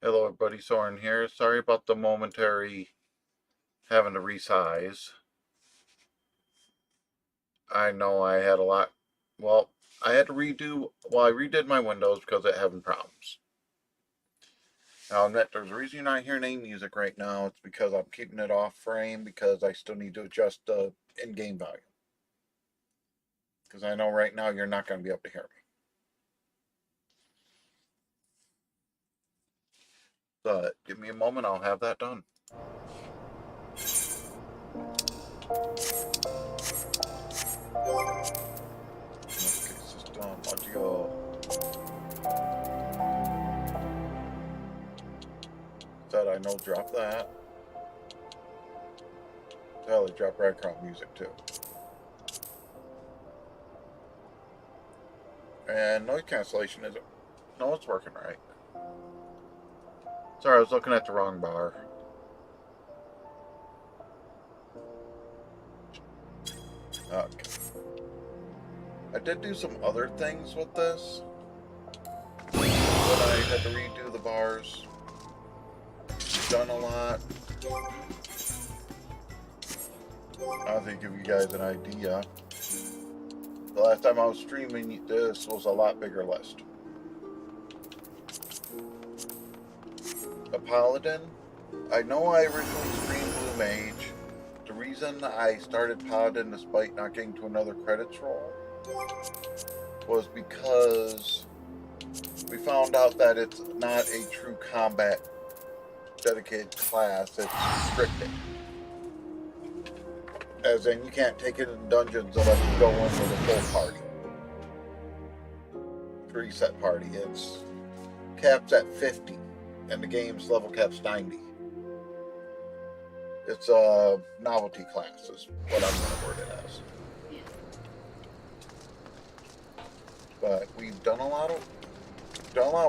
Hello everybody, Soren here. Sorry about the momentary having to resize. I know I had a lot, well, I had to I redid my windows because it having problems. Now, I'll admit there's a reason you're not hearing any music right now. It's because I'm keeping it off frame because I still need to adjust the in-game volume. Because I know right now you're not going to be able to hear me. But give me a moment, I'll have that done. Okay, system, audio. Said I know drop that. Hell, they drop background music too. And noise cancellation isn't. No, it's working right. Sorry, I was looking at the wrong bar. Okay. I did do some other things with this. But I had to redo the bars. Done a lot. I'll give you guys an idea. The last time I was streaming this was a lot bigger list. A Paladin. I know I originally streamed Blue Mage. The reason I started Paladin despite not getting to another credits roll was because we found out that it's not a true combat dedicated class, it's restricted. As in, you can't take it in dungeons unless you go in with a full party. 3-set party. It's capped at 50, and the game's level cap's 90. It's a novelty class, is what I'm going to word it as. But we've done a lot of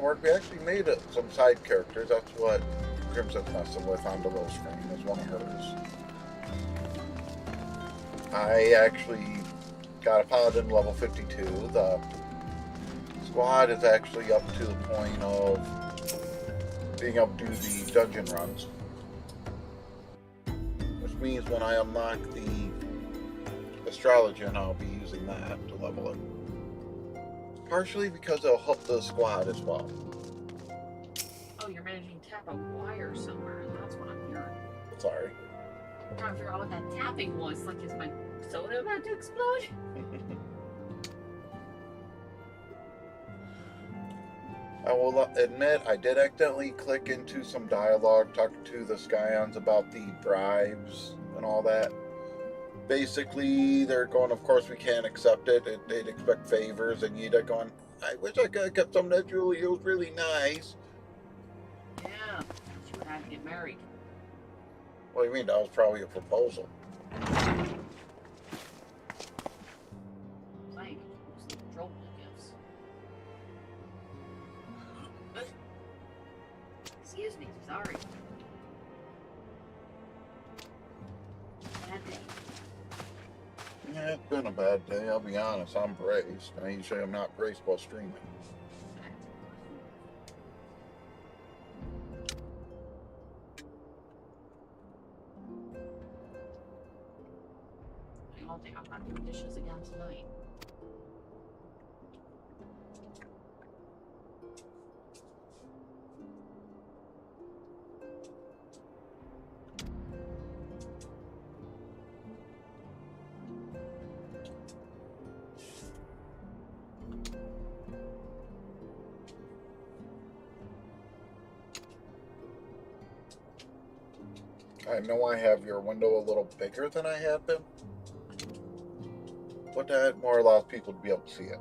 work. We actually made some side characters. That's what Crimson's messing with on the low screen, is one of hers. I actually got a Paladin level 52. The squad is actually up to the point of being able to do the dungeon runs. Which means when I unlock the Astrologian, I'll be using that to level it. Partially because it'll help the squad as well. Oh, you're managing to tap a wire somewhere. That's what I'm hearing. Sorry. I'm trying to figure out what that tapping was. Like, is my soda about to explode? I will admit I did accidentally click into some dialogue talking to the Scions about the bribes and all that. Basically, they're going, of course we can't accept it. They'd expect favors, and you'd going, I wish I could have kept some of that jewelry. It was really nice. Yeah, she would have to get married. What do you mean? That was probably a proposal. Like, mostly controllable gifts. Excuse me, sorry. Bad day. Yeah, it's been a bad day. I'll be honest. I'm braced. I usually am not braced while streaming. I don't think I'm not doing dishes again tonight. I know I have your window a little bigger than I had been, but that more allows people to be able to see it.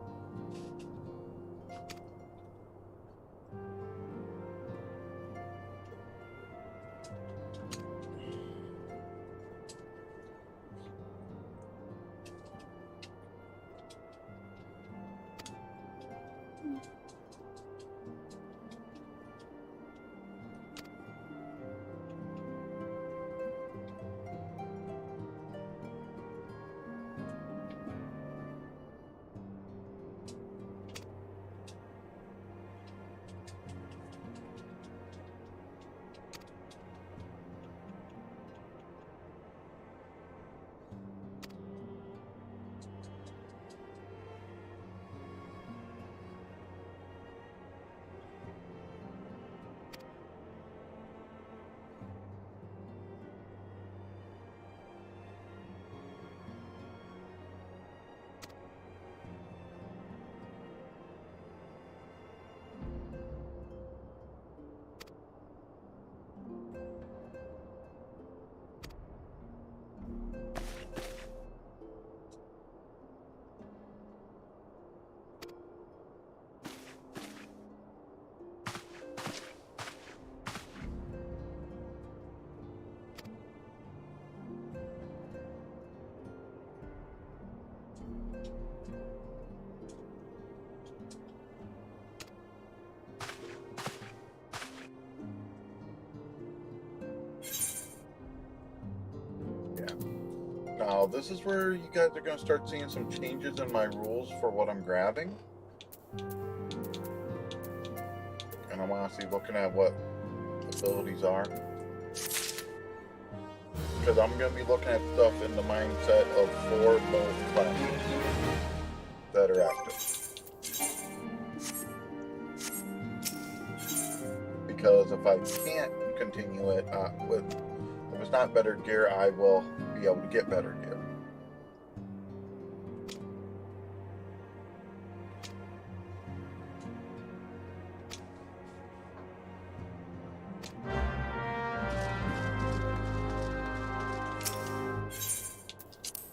Now, this is where you guys are going to start seeing some changes in my rules for what I'm grabbing. And I'm honestly looking at what abilities are. Because I'm going to be looking at stuff in the mindset of 4 both classes that are active. Because if I can't continue it with, if it's not better gear, I will be able to get better gear.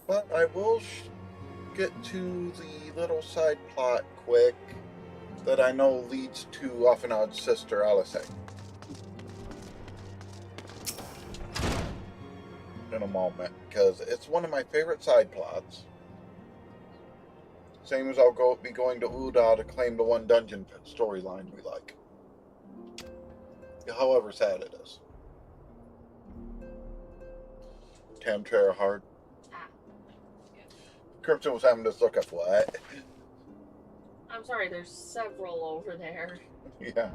But I will get to the little side plot quick that I know leads to Offenod's sister, Alice, in a moment, because it's one of my favorite side plots. Same as I'll be going to Uda to claim the one dungeon storyline we like. However sad it is. Tamtara hard. Crimson was having this look of what? I'm sorry, there's several over there. Yeah.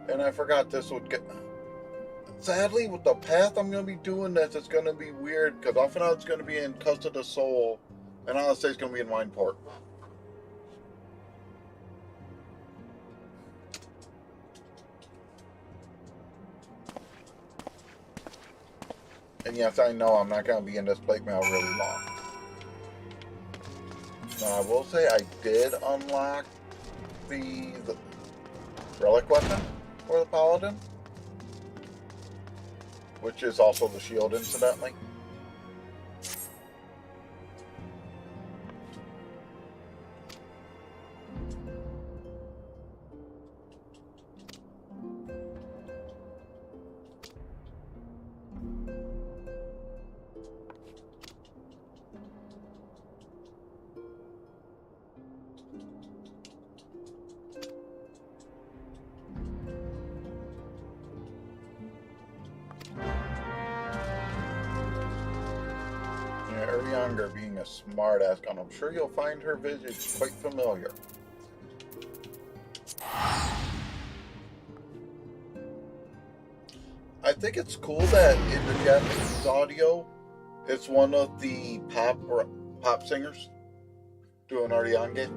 And I forgot this would get... Sadly, with the path I'm going to be doing this, it's going to be weird, because Offenod's going to be in Coast of the Soul, and Alistair's going to be in Wineport. And yes, I know I'm not going to be in this plate mail really long. Now, I will say I did unlock the relic weapon for the Paladin, which is also the shield, incidentally. Younger being a smart ass, and I'm sure you'll find her visage quite familiar. I think it's cool that in the Japanese audio, it's one of the pop singers doing Ariange,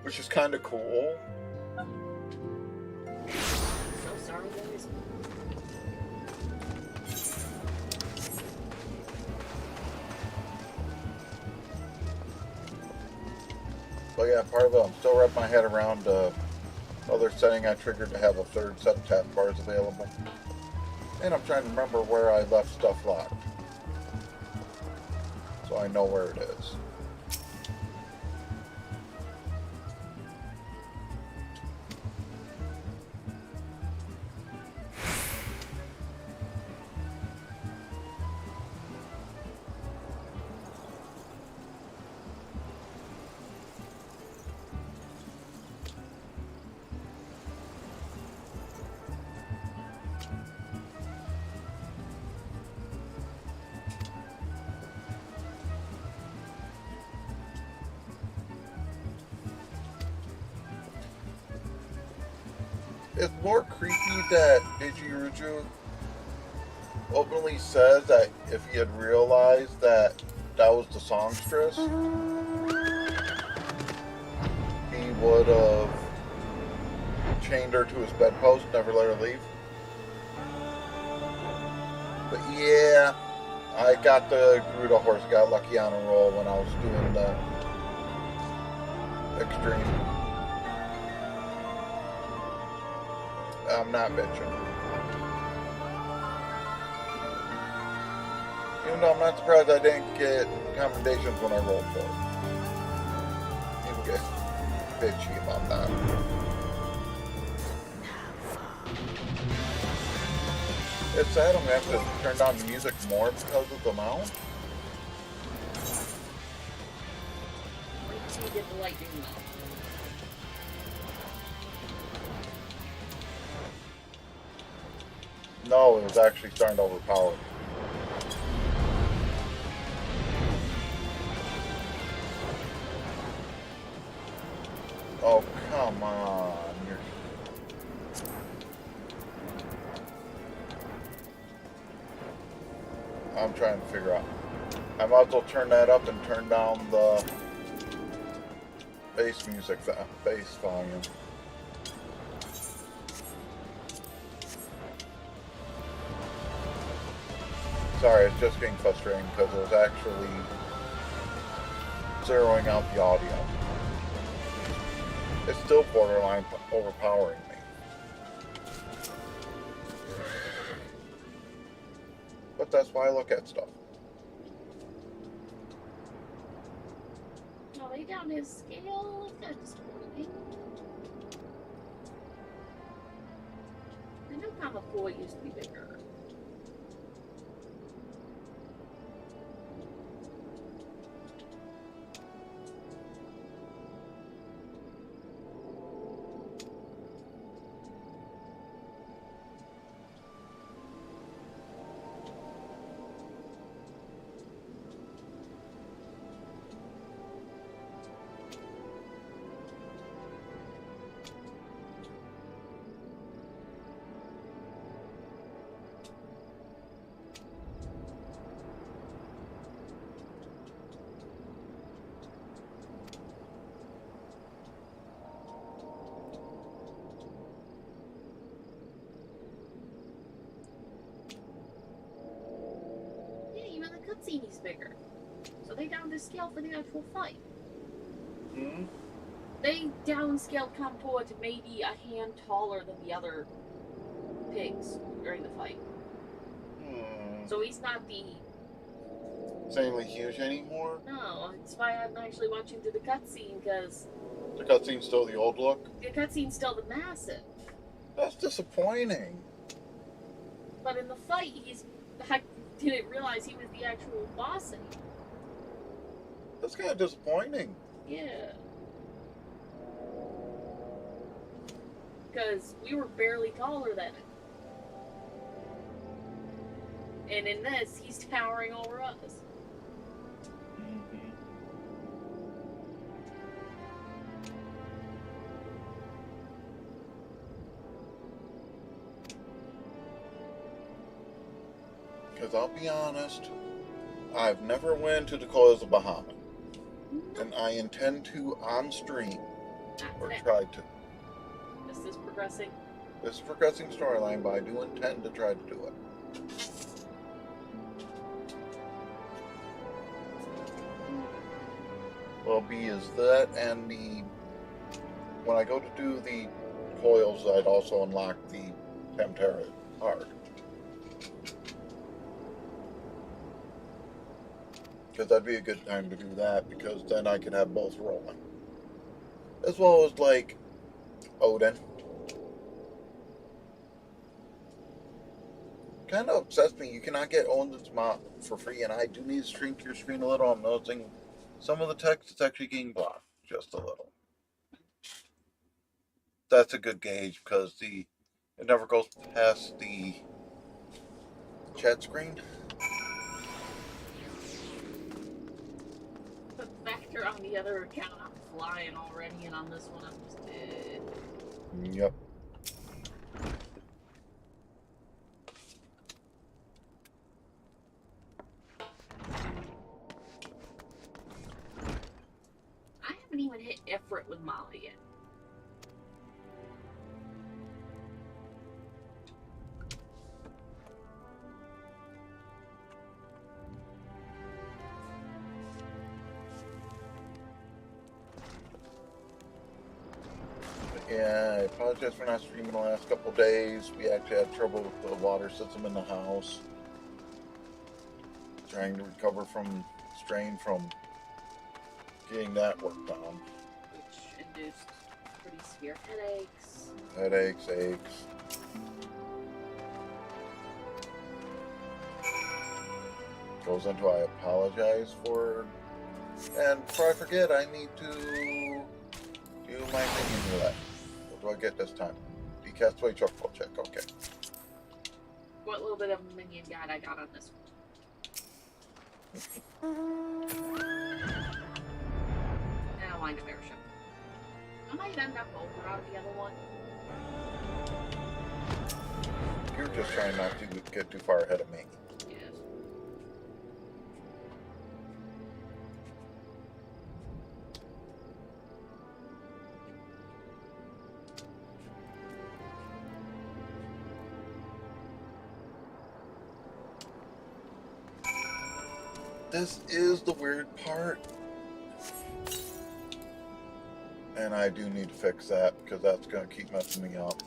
which is kind of cool. So sorry, guys. But yeah, part of it, I'm still wrapping my head around other setting I triggered to have a third set of tap bars available. And I'm trying to remember where I left stuff locked, so I know where it is. It's more creepy that Ichiruju openly says that if he had realized that that was the songstress, he would have chained her to his bedpost, never let her leave. But yeah, I got the Garuda horse, got lucky on a roll when I was doing the extreme. I'm not bitching. Even though I'm not surprised I didn't get commendations when I rolled for it. People get bitchy about that. It's sad I'm gonna have to turn down the music more because of the mount. Wait till you get the lightning mount. No, it was actually starting to overpower me. Oh, come on. I'm trying to figure out. I might as well turn that up and turn down the bass music, bass volume. Sorry, it's just getting frustrating because it was actually zeroing out the audio. It's still borderline overpowering me. But that's why I look at stuff. Oh, they down his scale? That's disappointing. I know Kamapuaa used to be bigger. Cutscene's bigger. So they down to scale for the actual fight. Hmm? They downscaled Kamapuaa to maybe a hand taller than the other pigs during the fight. So he's not the Insanely huge anymore? No, it's why I'm actually watching through the cutscene, because The cutscene's still the old look? the cutscene's still the massive. That's disappointing. But in the fight, I didn't realize he was the actual boss anymore. That's kind of disappointing. Yeah. Because we were barely taller than him. And in this, he's towering over us. Because I'll be honest, I've never went to Dakota's of Bahamut. And I intend to on stream, or try to. This is progressing. This is a progressing storyline, but I do intend to try to do it. Well, B is that, and when I go to do the coils, I'd also unlock the Tempera card. Because that'd be a good time to do that, because then I could have both rolling. As well as, like, Odin. Kind of upsets me. You cannot get Odin's mount for free, and I do need to shrink your screen a little. I'm noticing some of the text is actually getting blocked just a little. That's a good gauge, because it never goes past the chat screen. The factor on the other account, I'm flying already, and on this one, I'm just dead. Yep. I haven't even hit Ifrit with Molly yet. Yeah, I apologize for not streaming the last couple days. We actually had trouble with the water system in the house. Trying to recover from strain from getting that worked on. Which induced pretty severe headaches. Headaches, aches. Goes into I apologize for. And before I forget, I need to do my minion roulette. What do I get this time? Decastaway chocobo check, okay. What little bit of minion guide I got on this one. And a line of airship. I might end up over on the other one. You're just trying not to get too far ahead of me. Yes. This is the weird part. And I do need to fix that because that's going to keep messing me up.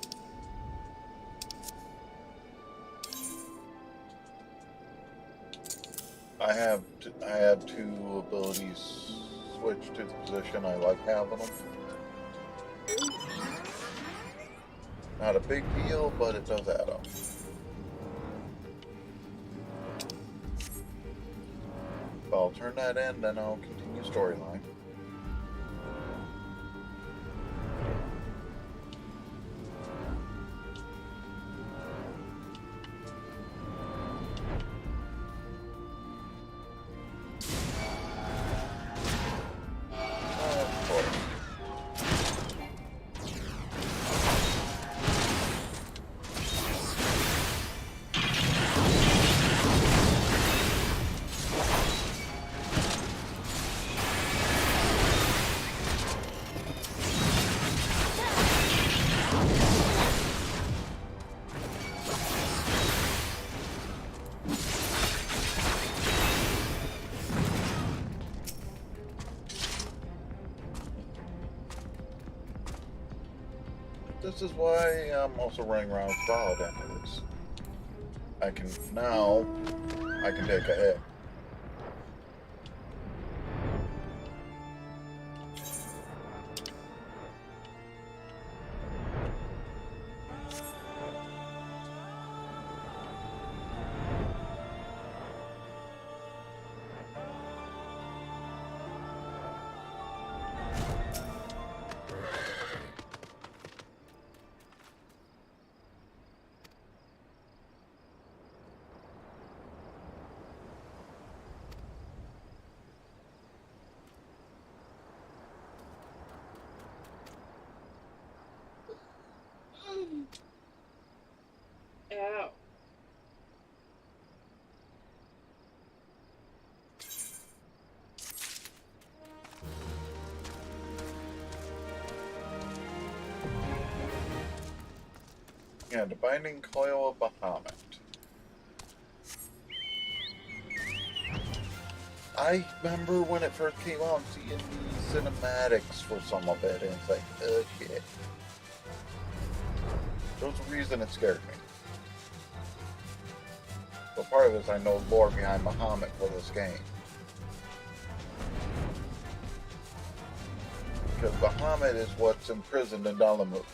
I had two abilities switch to the position I like having them. Not a big deal, but it does add up. If I'll turn that in, then I'll continue storyline. This is why I'm also running around with Paladin. I can take a hit. Ow. Yeah, the Binding Coil of Bahamut. I remember when it first came out, seeing the cinematics for some of it, and it's like, oh shit. There's a reason it scared me. But part of it is I know lore behind Bahamut for this game. Because Bahamut is what's imprisoned in Dalamut.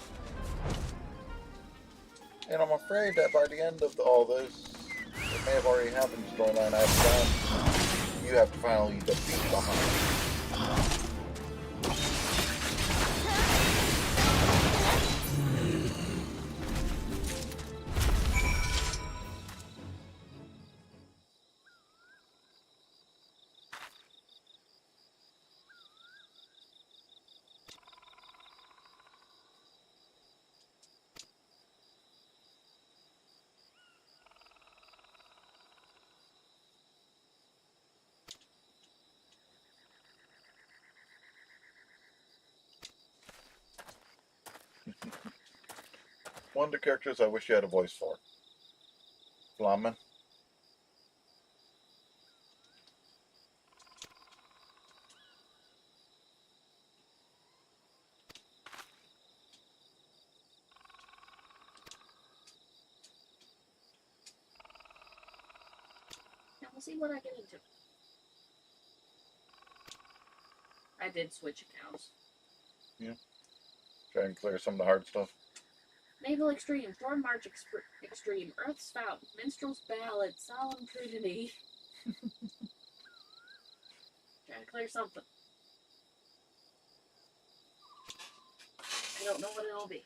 And I'm afraid that by the end of all this, it may have already happened in the storyline I've done. You have to finally defeat Bahamut. One of the characters I wish you had a voice for. Flamen. see what I get into. I did switch accounts. Yeah. Try and clear some of the hard stuff. Naval Extreme, Thorn March Extreme, Earth's Spout, Minstrel's Ballad, Solemn Trinity. Trying to clear something. I don't know what it'll be.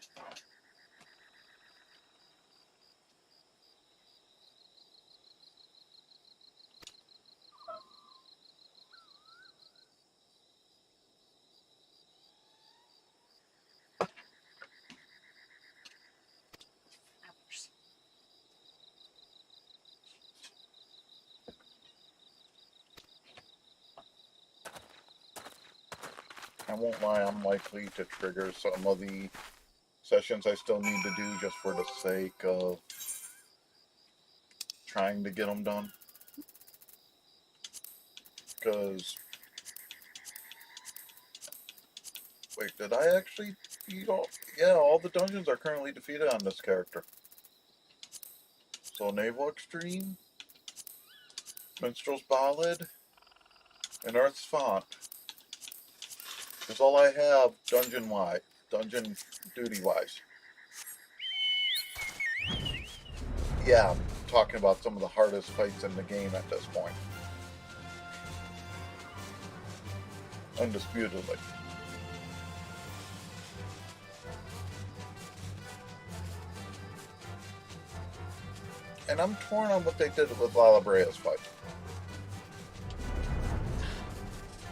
I won't lie, I'm likely to trigger some of the sessions I still need to do just for the sake of trying to get them done. Because, wait, did I actually beat all? Yeah, all the dungeons are currently defeated on this character. So Naval Extreme, Minstrel's Ballad, and Earth's Font. That's all I have dungeon duty-wise. Yeah, I'm talking about some of the hardest fights in the game at this point. Undisputedly. And I'm torn on what they did with Lalabrea's fight.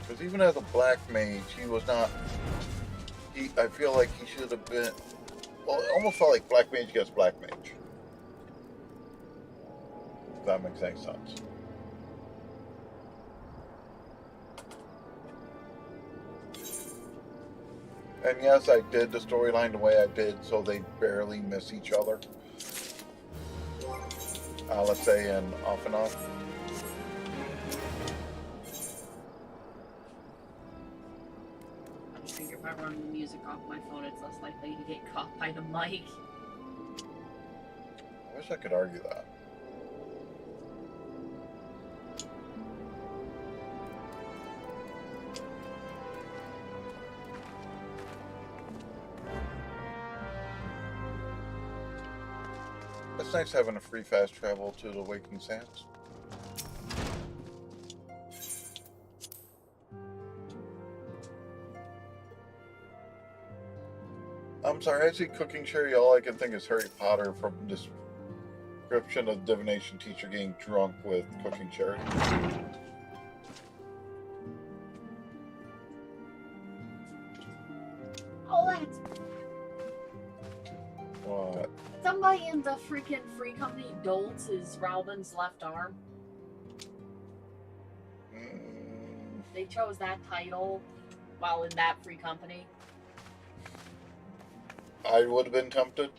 Because even as a black mage, he was not... I feel like he should have been... Well, it almost felt like black mage against black mage. If that makes any sense. And yes, I did the storyline the way I did, so they barely miss each other. Let's say in off and on. I think if I run the music off my phone, it's less likely to get caught by the mic. I wish I could argue that. It's nice having a free fast travel to the Waking Sands. I'm sorry, I see Cooking Cherry, all I can think is Harry Potter from this description of divination teacher getting drunk with Cooking Cherry. Oh, that's... What? Somebody in the freaking free company Dolts is Ralbin's left arm. They chose that title while in that free company. I would have been tempted.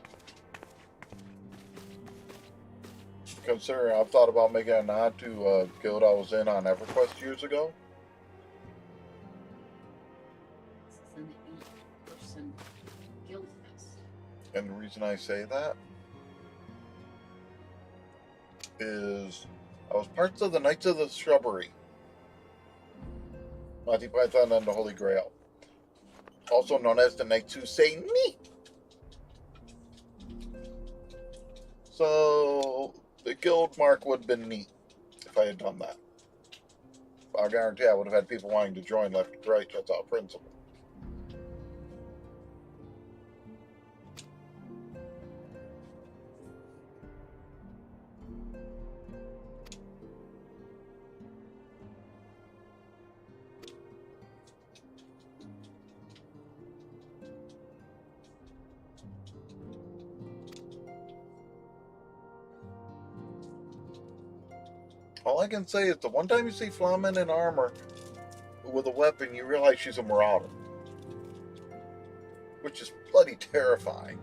Considering I've thought about making a nod to a guild I was in on EverQuest years ago. This is an 8-person guild fest. And the reason I say that is I was part of the Knights of the Shrubbery. Monty Python and the Holy Grail. Also known as the Knights Who Say Me. So the guild mark would have been neat if I had done that. I guarantee I would have had people wanting to join left and right just out of principle. All I can say is the one time you see Flamen in armor with a weapon, you realize she's a marauder. Which is bloody terrifying.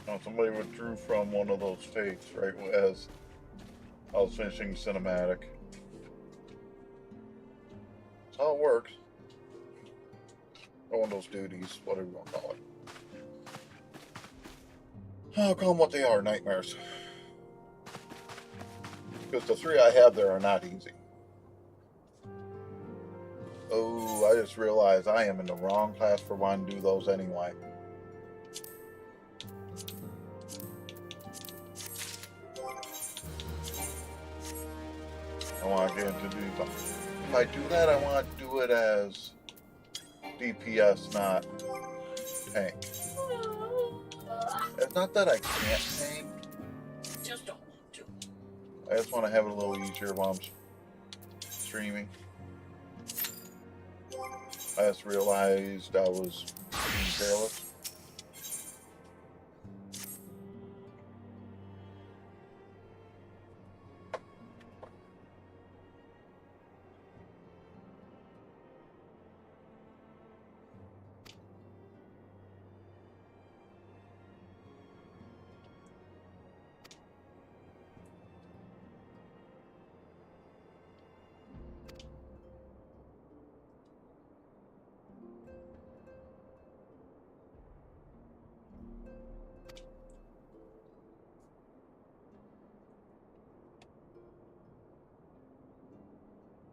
Now, somebody withdrew from one of those takes right as I was finishing cinematic. That's how it works. One of those duties, whatever you want to call it. I'll call them what they are, nightmares. Because the 3 I have there are not easy. Oh, I just realized I am in the wrong class for wanting to do those anyway. I want to get into these. If I do that, I want to do it as DPS, not tank. It's not that I can't tank. Just don't want to. I just want to have it a little easier while I'm streaming. I just realized I was being careless.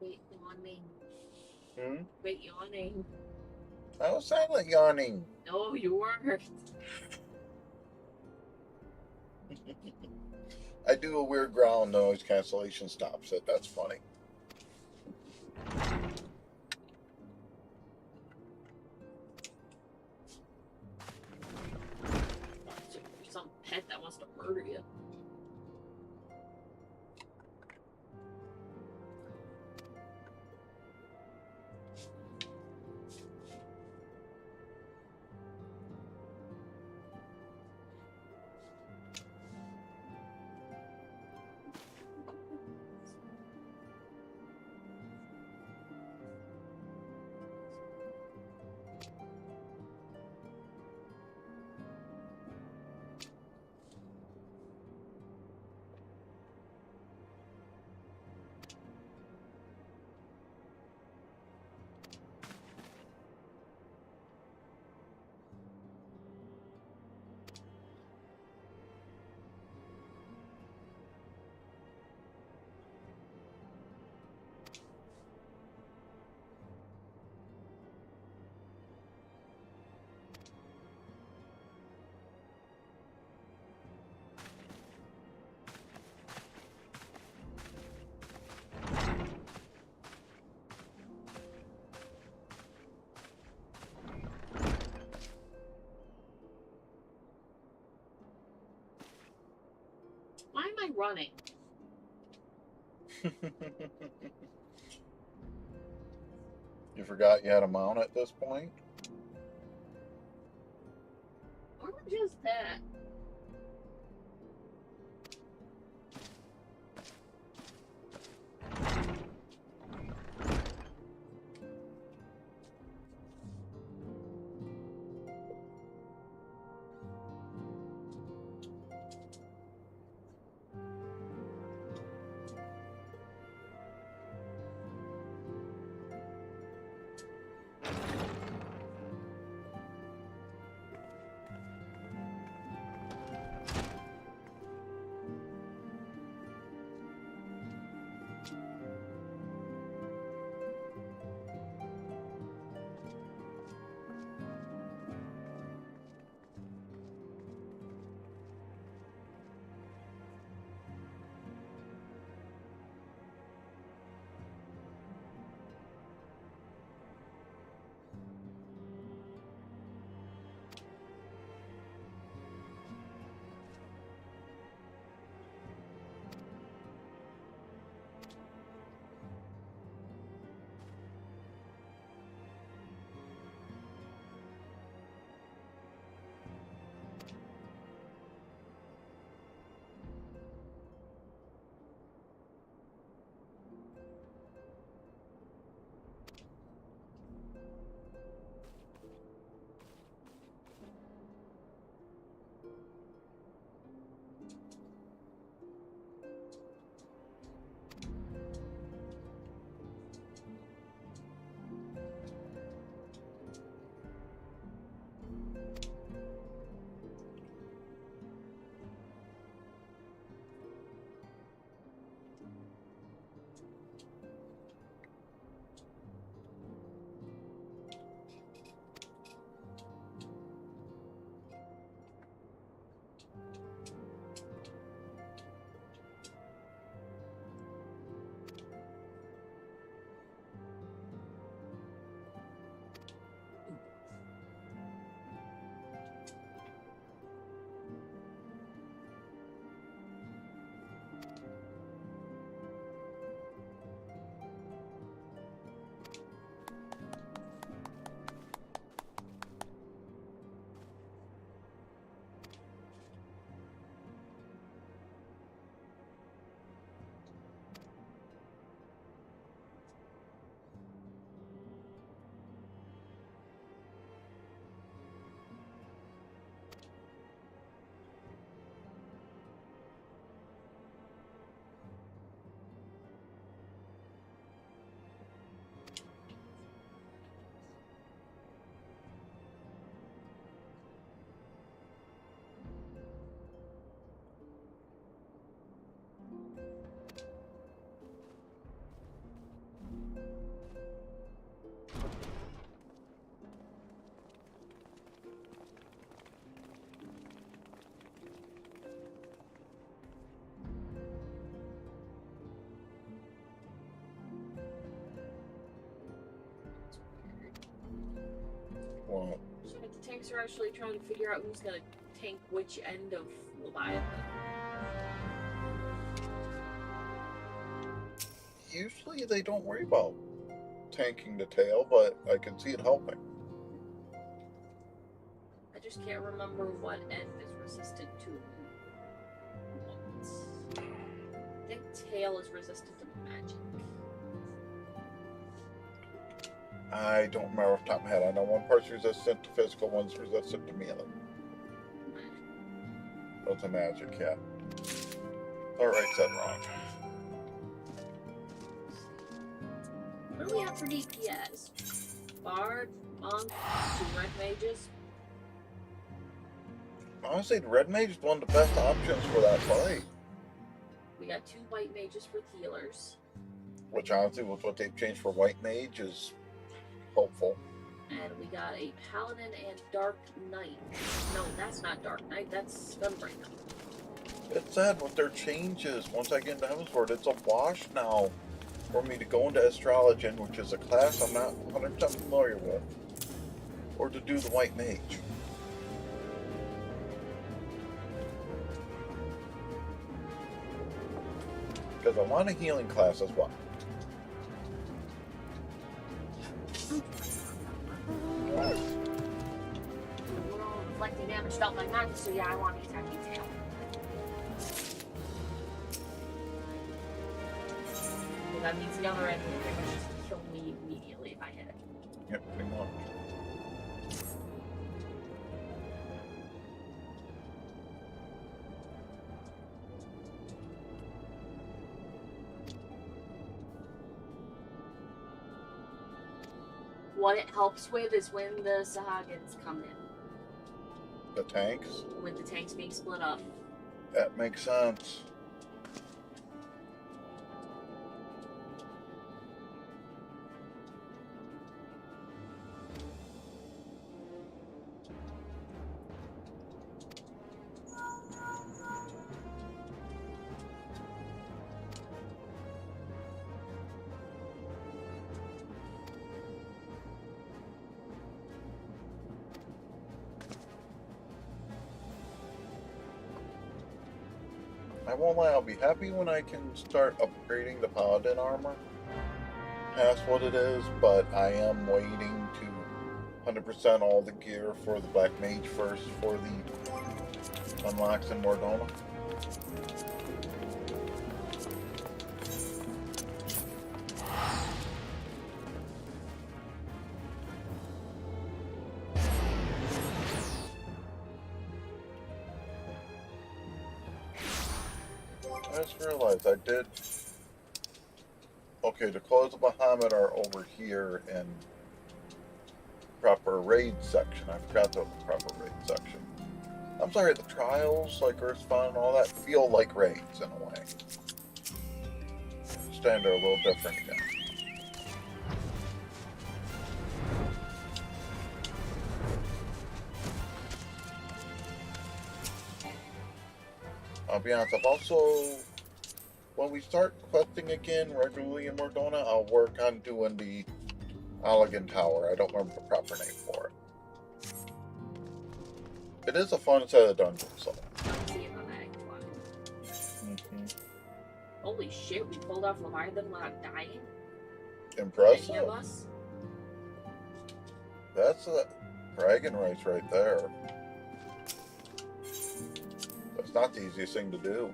Wait, yawning. Wait, yawning. I was silent yawning. No, you weren't. I do a weird growl noise cancellation stops it. That's funny. There's some pet that wants to murder you. Why am I running? You forgot you had a mount at this point? Or just that? Well, So the tanks are actually trying to figure out who's gonna tank which end of Leviathan. usually they don't worry about tanking the tail, but I can see it helping. I just can't remember what end is resistant to what. I think tail is resistant to magic. I don't remember off the top of my head. I know one part's resistant to physical, one's resistant to melee. Oh, to magic, yeah. Alright, said wrong. What do we have for DPS? Bard, monk, 2 red mages. Honestly, the red mage is one of the best options for that fight. We got 2 white mages for healers. Which honestly, with what they've changed for white mage, is hopeful. And we got a paladin and dark knight. No, that's not dark knight, that's gunbreaker. It's sad with their changes. Once I get into Heavensward, it's a wash now for me to go into astrology, which is a class I'm not 100% familiar with, or to do the white mage. Because I want a healing class as well. Reflecting damage felt by magic, so yeah, I want the attacking tail. Well, that means the other end will pretty much just kill me immediately if I hit it. Yep, pretty much. What it helps with is when the Sahagins come in. The tanks? With the tanks being split up. That makes sense. I won't lie, I'll be happy when I can start upgrading the paladin armor past what it is, but I am waiting to 100% all the gear for the black mage first for the unlocks in Mordona. I just realized I did. Okay, the clothes of Bahamut are over here in proper raid section. I forgot the proper raid section. I'm sorry, the trials, like Earth Fun and all that, feel like raids in a way. Stand there a little different again. I'll be honest, I've also, when we start questing again regularly in Mordona, I'll work on doing the Allegan Tower. I don't remember the proper name for it. It is a fun set of dungeons, so. Holy shit, we pulled off Leviathan without dying? Impressive. Any of us? That's a dragon race right there. That's not the easiest thing to do.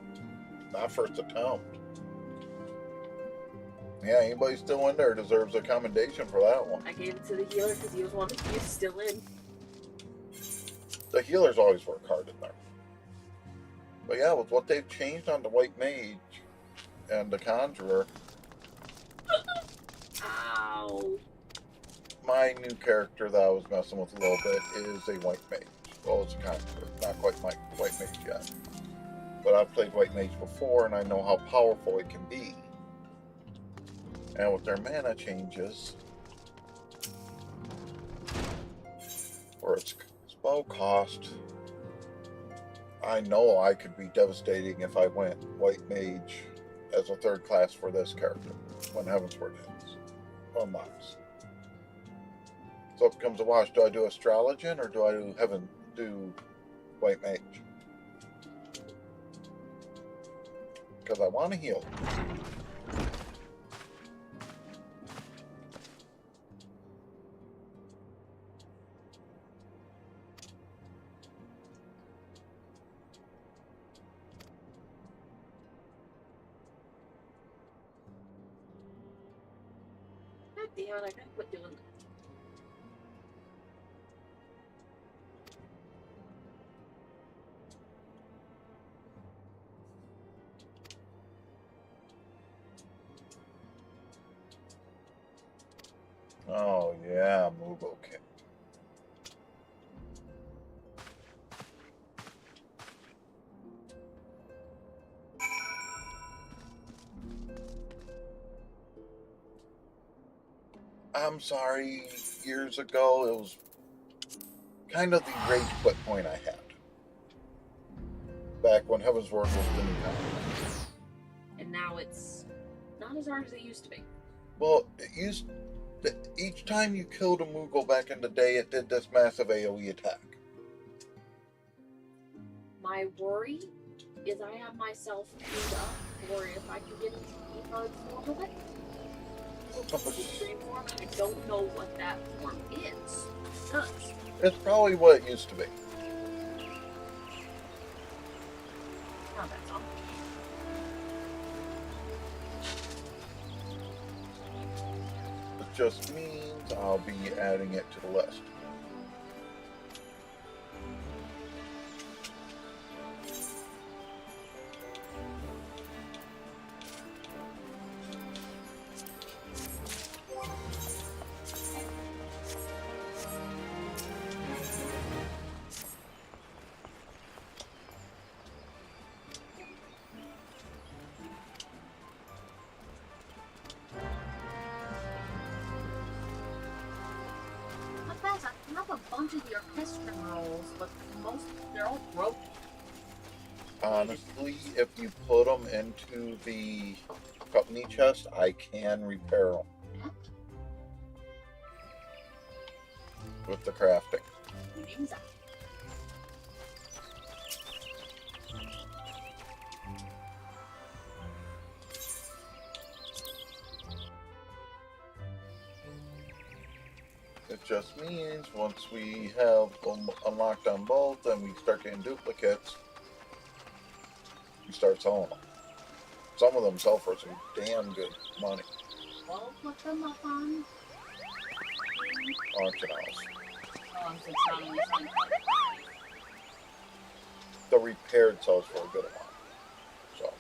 Not first attempt. Yeah, anybody still in there deserves a commendation for that one. I gave it to the healer because he was one of you still in. The healers always work hard in there. But yeah, with what they've changed on the White Mage and the Conjurer. Ow. My new character that I was messing with a little bit is a White Mage. Well, it's a Conjurer. Not quite my White Mage yet. But I've played White Mage before and I know how powerful it can be. And with their mana changes, or its spell cost, I know I could be devastating if I went White Mage as a third class for this character when Heavensward hits. Unlocks. So it becomes a wash. Do I do Astrologian or do I do White Mage? Because I want to heal. God damn it, I gotta quit doing that. Oh yeah, move okay. I'm sorry, years ago it was kind of the rage quit point I had. Back when Heavensward was the new town. And now it's not as hard as it used to be. Well, it used each time you killed a Moogle back in the day, it did this massive AoE attack. My worry is I have myself queued up for if I can get into the hard form of it. The extreme form, I don't know what that form is. Does. It's probably what it used to be. Oh, that's all. It just means I'll be adding it to the list. I have a bunch of the orchestral rolls, but they're all broken. Honestly, if you put them into the company chest, I can repair them with the crafting. It just means once we have them unlocked on both and we start getting duplicates, we start selling them. Some of them sell for some damn good money. We'll put them up on Auction house. Oh, so it's not only selling The repaired sells for a good amount. So.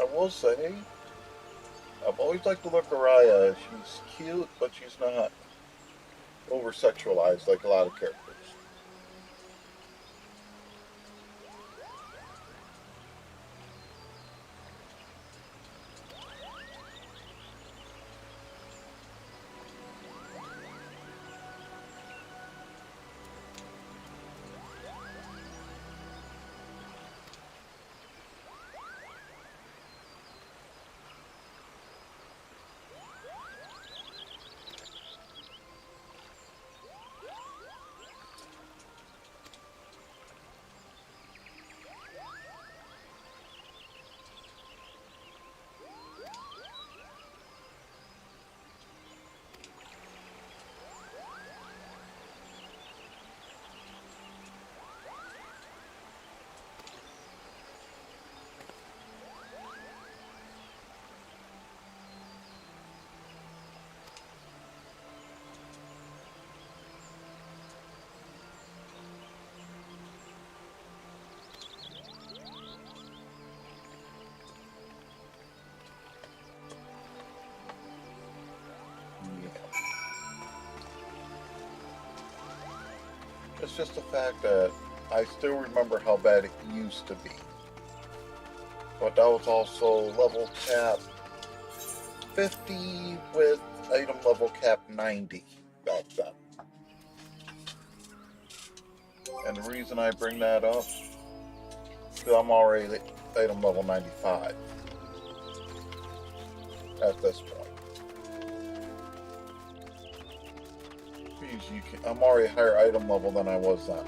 I will say, I've always liked to look at Araya. She's cute, but she's not over sexualized like a lot of characters. It's just the fact that I still remember how bad it used to be. But that was also level cap 50 with item level cap 90 back then. And the reason I bring that up is I'm already item level 95 at this point. I'm already higher item level than I was then.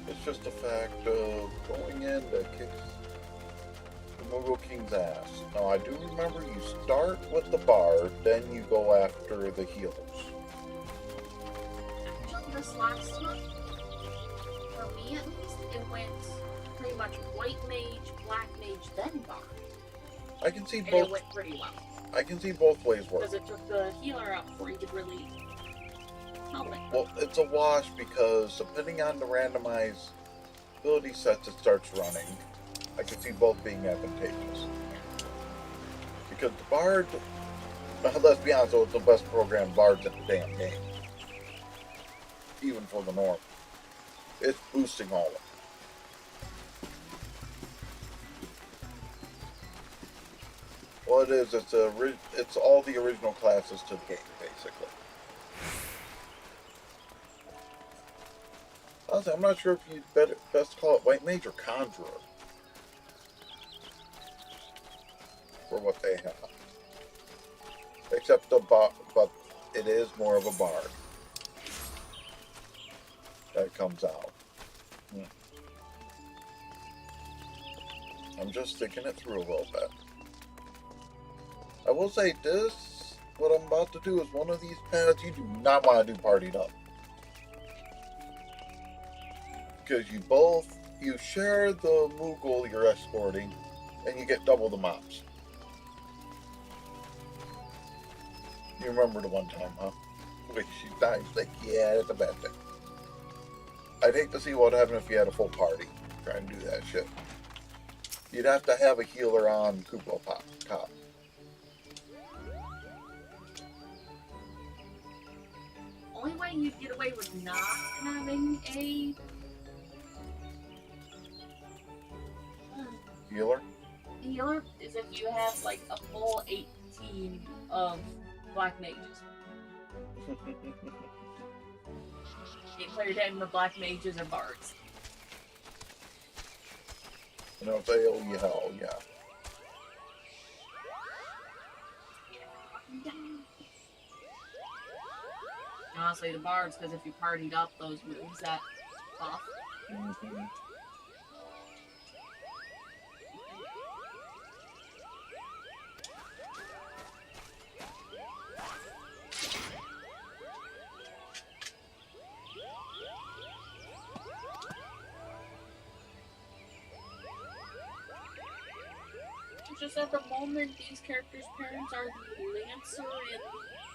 It's just the fact of going in to kick the Moogle King's ass. Now, I do remember you start with the Bard, then you go after the healers. Actually, this last one, for me at least, it went pretty much White Mage, Black Mage, then Bard. I can see And both. it went pretty well. I can see both ways work. Because it took the healer out before you could really help it. Well, it's a wash because depending on the randomized ability sets it starts running, I can see both being advantageous. Because the Bard, let's be honest, it's the best programmed Bards in the damn game. Even for the norm. It's boosting all of them. Well, it is. It's all the original classes to the game, basically. Honestly, I'm not sure if you'd best call it White Mage or Conjurer for what they have. Except but it is more of a Bard that comes out. I'm just thinking it through a little bit. I will say this, what I'm about to do is one of these paths you do not want to do partied up. Because you share the Moogle you're escorting, and you get double the mobs. You remember the one time, huh? Wait, she dies. Like, yeah, that's a bad thing. I'd hate to see what happened if you had a full party. try and do that shit. You'd have to have a healer on Koopa Cop. Only way you'd get away with not having a Healer? healer is if you have like a full 18 of black mages. You clear down the black mages or bards. You know, say, oh, yeah, hell, yeah. Honestly, the bards, because if you partied up those moves, that off. Mm-hmm. Just at the moment, these characters' parents are the Lancer and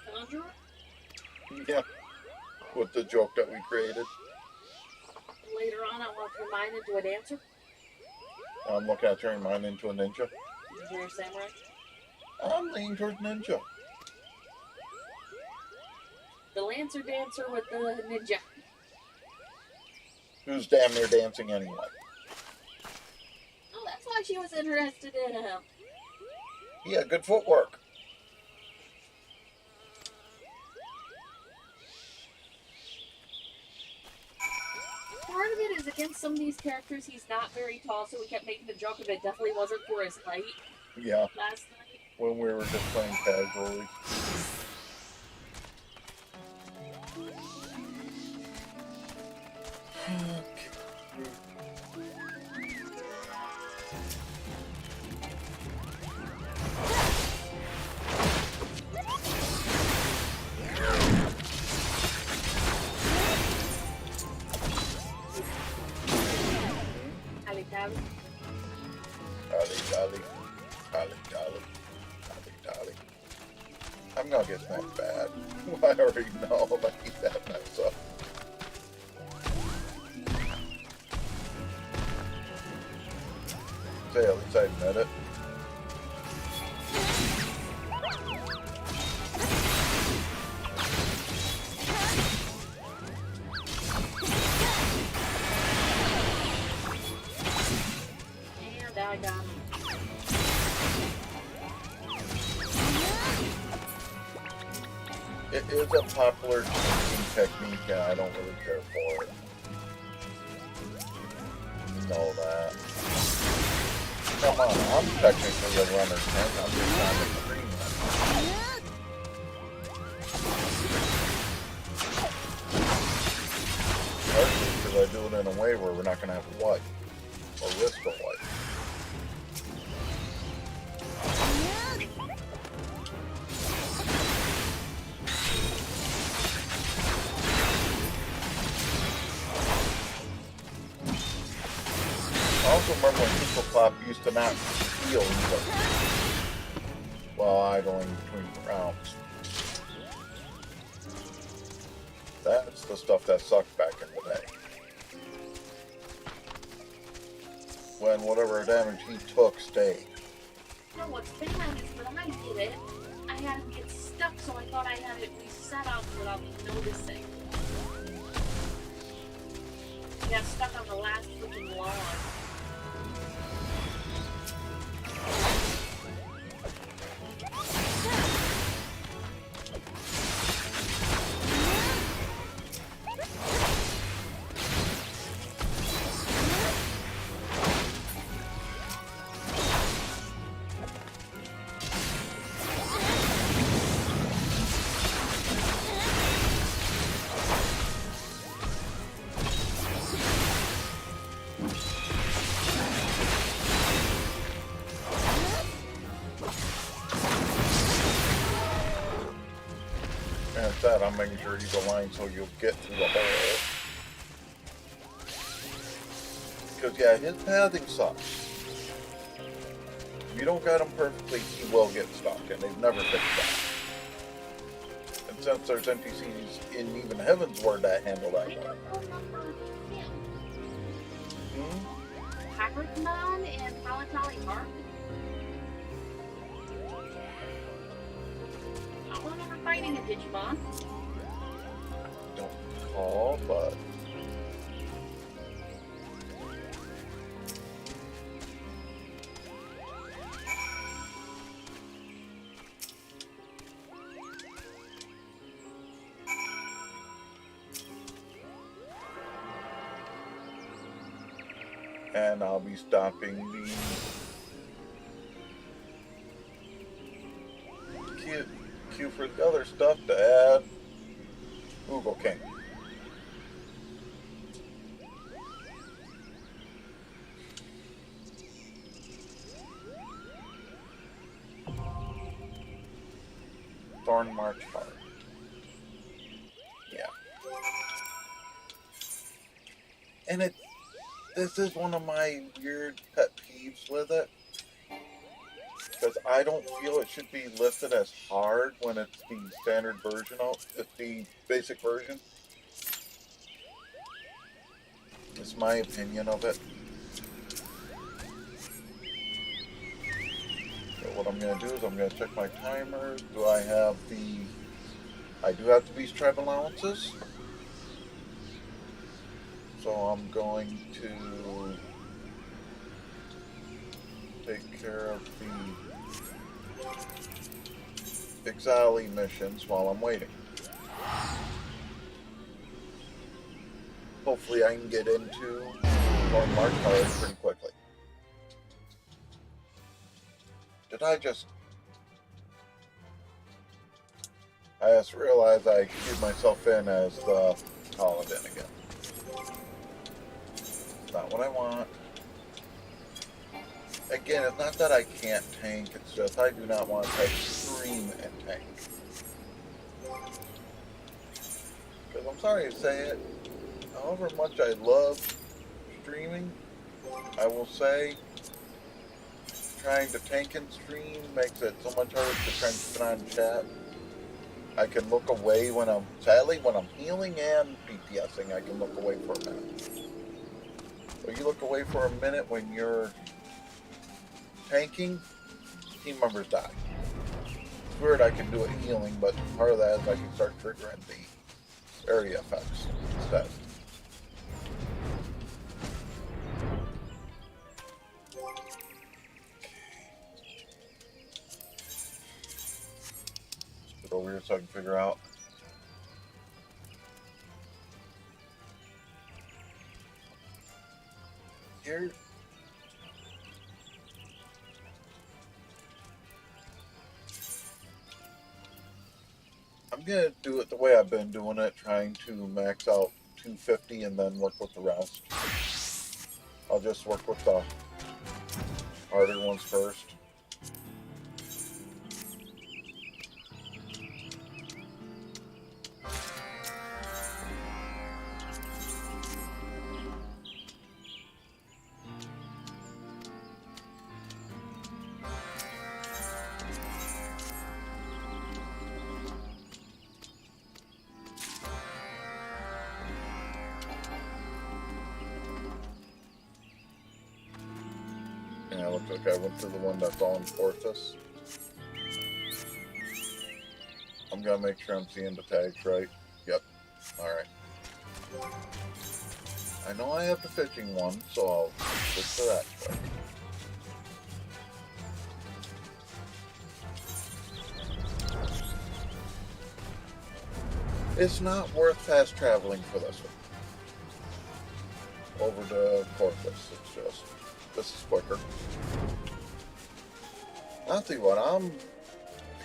the Conjurer. Yeah. With the joke that we created. Later on, I want to turn mine into a dancer. I'm looking at turning mine into a ninja. Is your samurai? I'm leaning towards ninja. The Lancer dancer with the ninja. Who's damn near dancing anyway. Oh, that's why she was interested in him. Yeah, good footwork. Part of it is against some of these characters, he's not very tall, so we kept making the joke of it definitely wasn't for his height Yeah, last night. when we were just playing casually. Dolly. Dolly. I'm gonna get that bad. I already know if I keep that mess up. Say, at least I admit it. And I got him. It is a popular technique and I don't really care for it. You know that. Come on, I'm technically a runner tank, I'm just not in the green one. Partially because I do it in a way where we're not going to have a wipe, or risk a wipe. I also remember when People Plop used to not heal either while idling between rounds. That's the stuff that sucked back in the day. When whatever damage he took stayed. No, what's bad is when I did it, I had him get stuck, so I thought I had it reset out without me noticing. He got stuck on the last freaking log. And at that, I'm making sure he's aligned so you'll get through the hole. Because, yeah, his pathing sucks. If you don't guide him perfectly, he will get stuck, and they've never fixed that. And since there's NPCs in even Heavensward that handle that I way. don't remember him. Hmm? Packerton in Palatali Park? I don't remember fighting a Digimon. Don't recall, but and I'll be stopping the queue for the other stuff to add Google King. Thorn March Card. Yeah. And this is one of my weird pet peeves with it. Because I don't feel it should be listed as hard when it's the standard version it's the basic version. It's my opinion of it. So what I'm going to do is I'm going to check my timers. Do I have I do have the Beast Tribe allowances. So I'm going to take care of the XIV missions while I'm waiting. Hopefully I can get into Thorn March Card pretty quickly. Did I just realized I queued myself in as the Paladin again. Not what I want. Again, it's not that I can't tank, it's just I do not want to stream and tank. Because I'm sorry to say it, however much I love streaming, I will say trying to tank and stream makes it so much harder to try and keep an eye on chat. I can look away when I'm healing and DPSing, I can look away for a minute. So you look away for a minute when you're tanking, team members die. It's weird I can do it healing, but part of that is I can start triggering the area effects instead. Let's get over here so I can figure out. Here. I'm going to do it the way I've been doing it, trying to max out 250 and then work with the rest. I'll just work with the harder ones first. Yeah, it looks like I went through the one that's on Porthos. I'm gonna make sure I'm seeing the tags right. Yep. Alright. I know I have the fishing one, so I'll switch to that quick. It's not worth fast traveling for this one. Over to Porthos, it's just... this is quicker. I'll tell you what I'm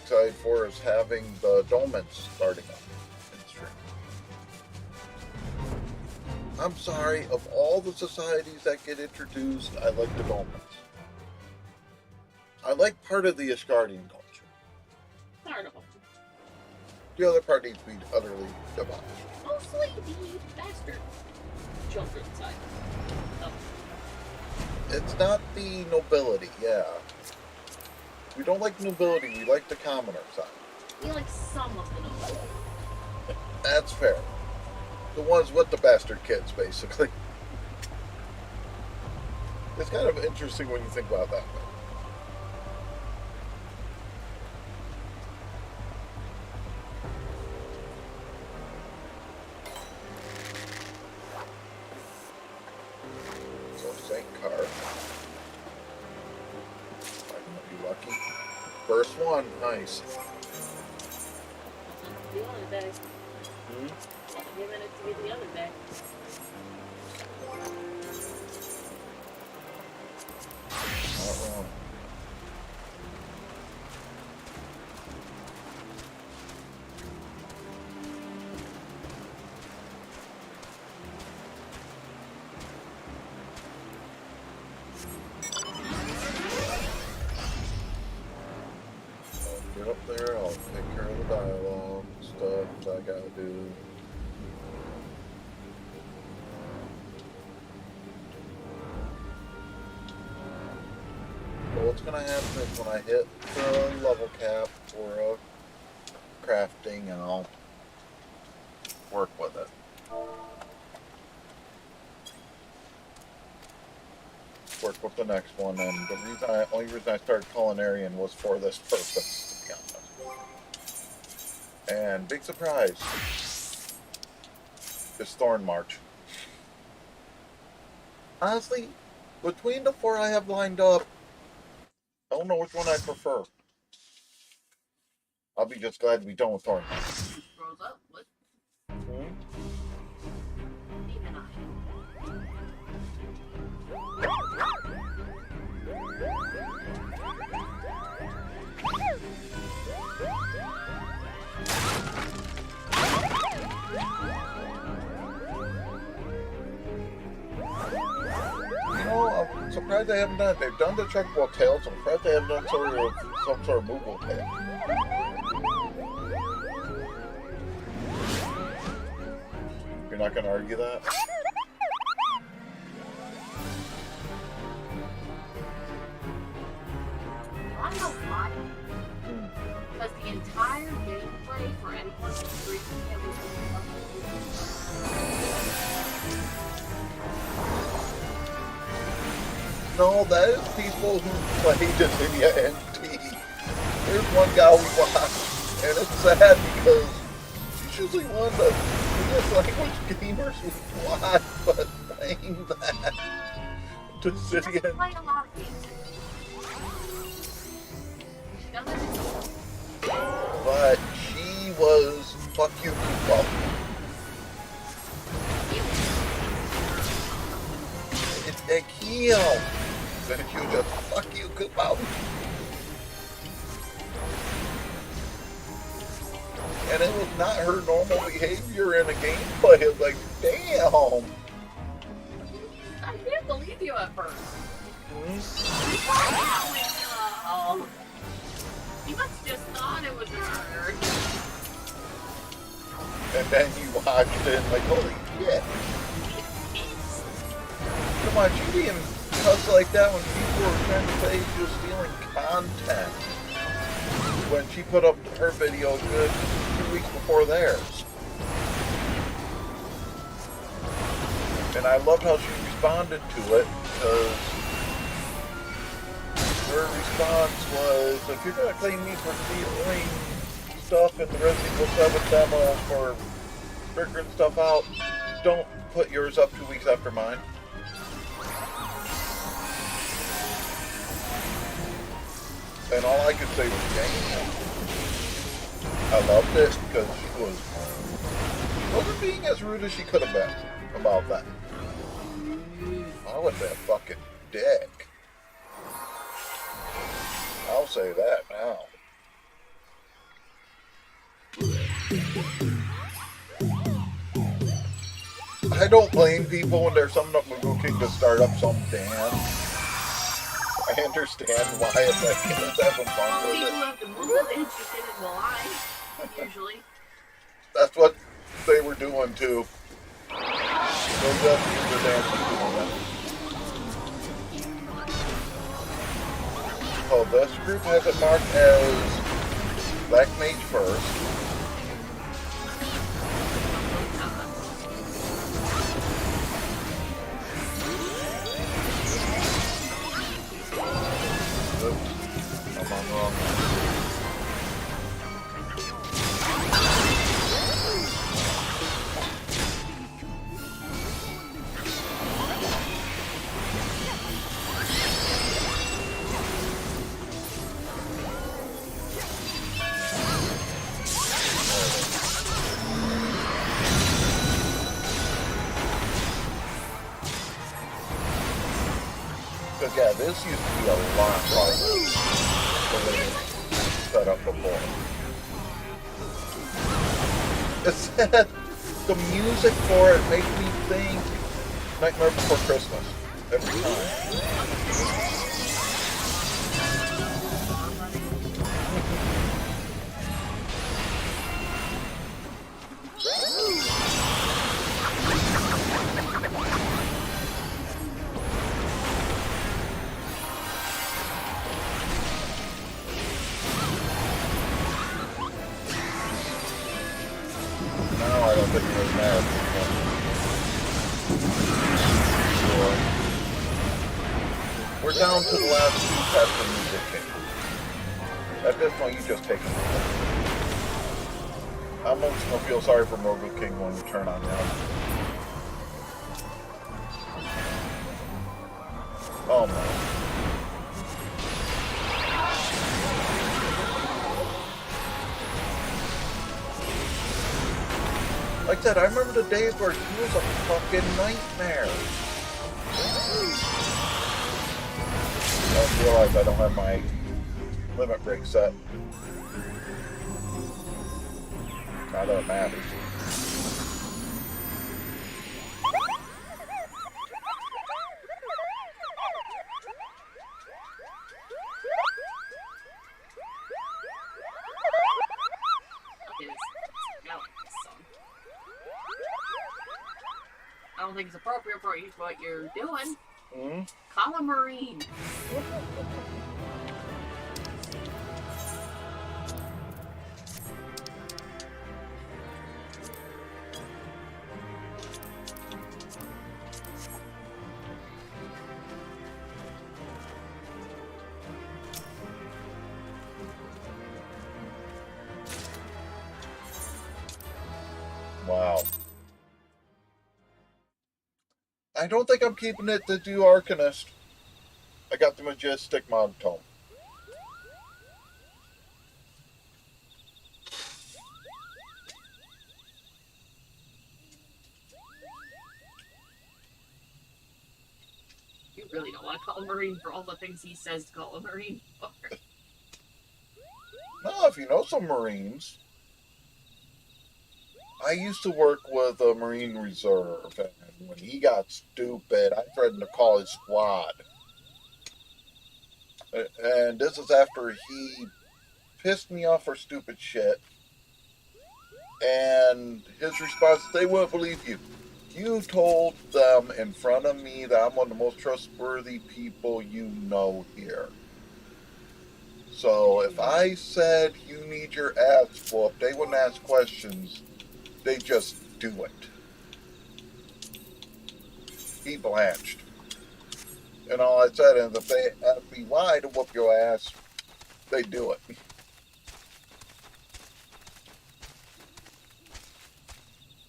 excited for is having the Dolmens starting up in stream. I'm sorry, of all the societies that get introduced, I like the Dolmens. I like part of the Asgardian culture. Part of them. The other part needs to be utterly demolished. Mostly the bastard children side. Oh. It's not the nobility, yeah. We don't like nobility, we like the commoner side. We like some of the nobility. That's fair. The ones with the bastard kids, basically. It's kind of interesting when you think about it that way. So, St. Card. I might be lucky. First one, nice. The other day. Hmm? 10 minutes to get the other day. Not wrong. I'll get up there, I'll take care of the dialogue stuff that I gotta do. But what's gonna happen is when I hit the level cap for crafting, and I'll work with it. Work with the next one, and the only reason I started culinarian was for this purpose, to be honest. And big surprise, is Thorn March. Honestly, between the 4 I have lined up, I don't know which one I prefer. I'll be just glad to be done with Thorn March. Grows up. What? Hmm? Even I. You know, I'm surprised they haven't done it. They've done the checkable tails. I'm surprised they haven't done some sort of movable tail. You're not going to argue that? I don't know why. Because the entire gameplay for anyone who's streaming it was just No, that is people who play Divinia NT. There's one guy we watch, and it's sad because he's usually one of the biggest language gamers we watch, but playing that Divinia NT. playing a lot of games. She doesn't. But she was fuck you, Koopa. It's a kill. Then you just fuck you, Koopa. And it was not her normal behavior in a gameplay. It was like, damn. I didn't believe you at first. Oh. You must just thought it was her. And then you watched it and like, holy shit. Come on, she didn't cuss like that when people were trying to say she was stealing content. When she put up her video good 2 weeks before theirs. And I loved how she responded to it, because her response was, if you're going to claim me for stealing stuff in the Resident Evil 7 demo for figuring stuff out, don't put yours up 2 weeks after mine. And all I could say was, dang. I loved it because she wasn't being as rude as she could have been about that. I would be a fucking dick. I'll say that now. I don't blame people when they're summing up Moo King to start up some dance. I understand why it's like, it's having fun with People it. have to move it interested in the line, usually. That's what they were doing too. Those Japanese were dancing doing that. So this group has it marked as Black Mage first. Yeah, this used to be a lot like the way it was set up before. It said the music for it makes me think Nightmare Before Christmas every time. Now I don't think it really matters anymore. We're down to the last two tests of Music King. At this point, you just take them. I'm almost gonna feel sorry for Mogul King when you turn on him. Oh no. Like I said, I remember the days where he was a fucking nightmare. I just realized I don't have my limit break set. Not that it matters. I don't think it's appropriate for you what you're doing. Mm-hmm. Call a Marine. Wow. I don't think I'm keeping it to do Arcanist. I got the Majestic Monotone. You really don't want to call a Marine for all the things he says to call a Marine for. No, if you know some Marines. I used to work with a Marine Reserve, and when he got stupid, I threatened to call his squad. And this is after he pissed me off for stupid shit. And his response, they wouldn't believe you. You told them in front of me that I'm one of the most trustworthy people you know here. So if I said you need your ass whooped, they wouldn't ask questions. They just do it. He blanched. And all I said is if they ask me why to whoop your ass, they do it.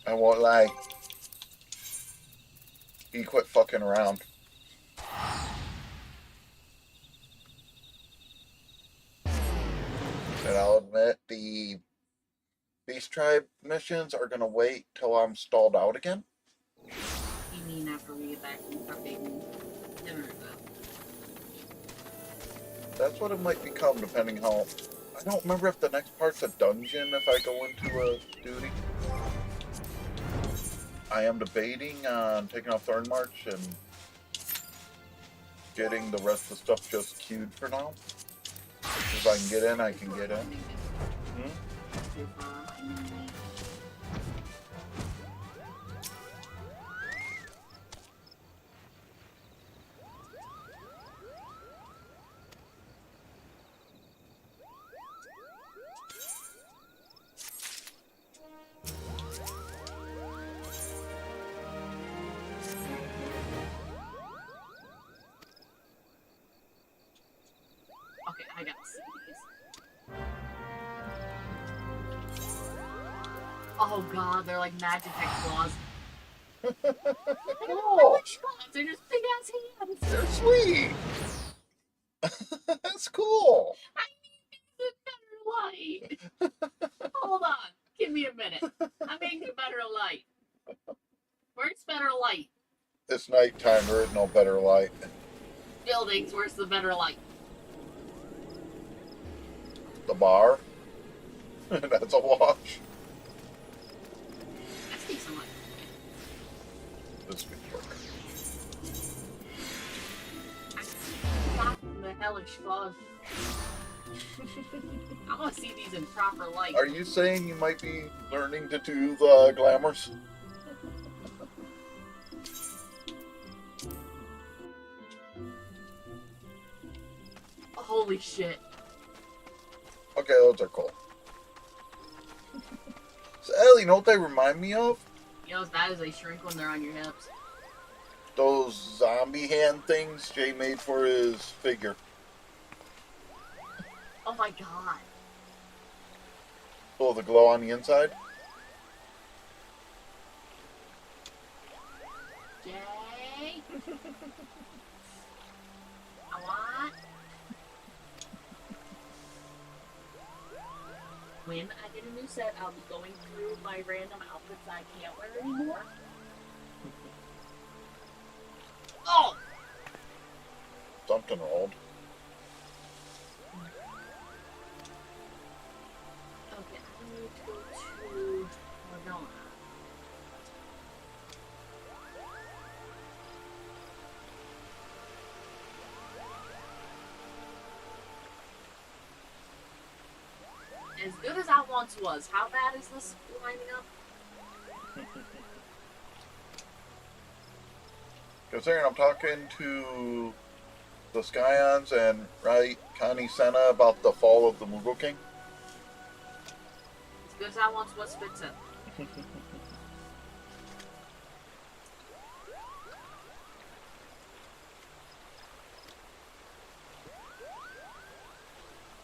I won't lie. He quit fucking around. And I'll admit the Beast Tribe missions are gonna wait till I'm stalled out again. You mean after we get back from prepping dinner though? That's what it might become, depending how. I don't remember if the next part's a dungeon if I go into a duty. I am debating on taking off Thorn March and getting the rest of the stuff just queued for now. If I can get in, I can get in. Okay, I gotta see these. Oh god, they're like Magitech claws. Oh, They're just big ass hands. they're sweet. That's cool. I need better light. Hold on, give me a minute. I'm making better light. Where's better light? It's nighttime. There is no better light. buildings, where's the better light? The bar. That's a wash. That's decent light. This could work. Not in the hellish fog. I want to see these in proper light. Are you saying you might be learning to do the glamours? Holy shit. Okay, those are cool. So, Ellie, you know what they remind me of? You know as bad as they shrink when they're on your hips? Those zombie hand things Jay made for his figure. Oh my god. Oh, the glow on the inside? Jay? I want... When I get a new set, I'll be going through my random outfits I can't wear anymore. Oh! Something old. Okay, I need to go to Madonna. As good as I once was, how bad is this lining up? Considering I'm talking to the Scions and, right, Connie Senna about the fall of the Moogle King. As good as I once was, fits in.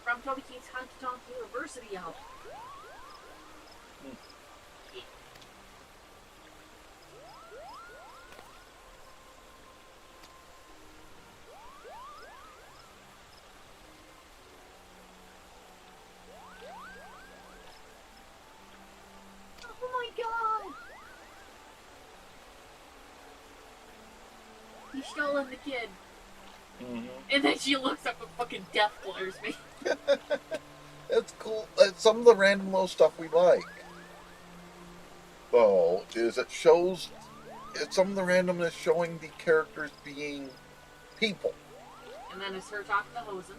From Toby Keith's Honky Tonk University album. Oh my god! He's stolen the kid. Mm-hmm. And then she looks up and fucking death glares me. That's cool. That's some of the random little stuff we like. Though, is it shows... It's some of the randomness showing the characters being people. And then it's her talking to Hosen.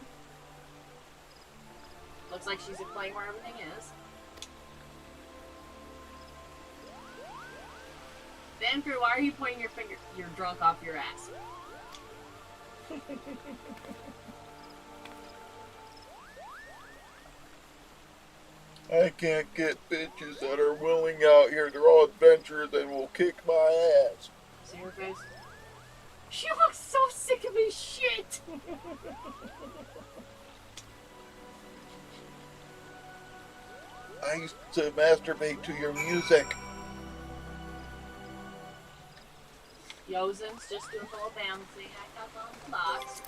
Looks like she's explaining where everything is. Dan Crew, why are you pointing your finger? You're drunk off your ass. I can't get bitches that are willing out here. They're all adventurers and will kick my ass. See her face? She looks so sick of his shit! I used to masturbate to your music. Yozen's just doing a little balancing act up on the box.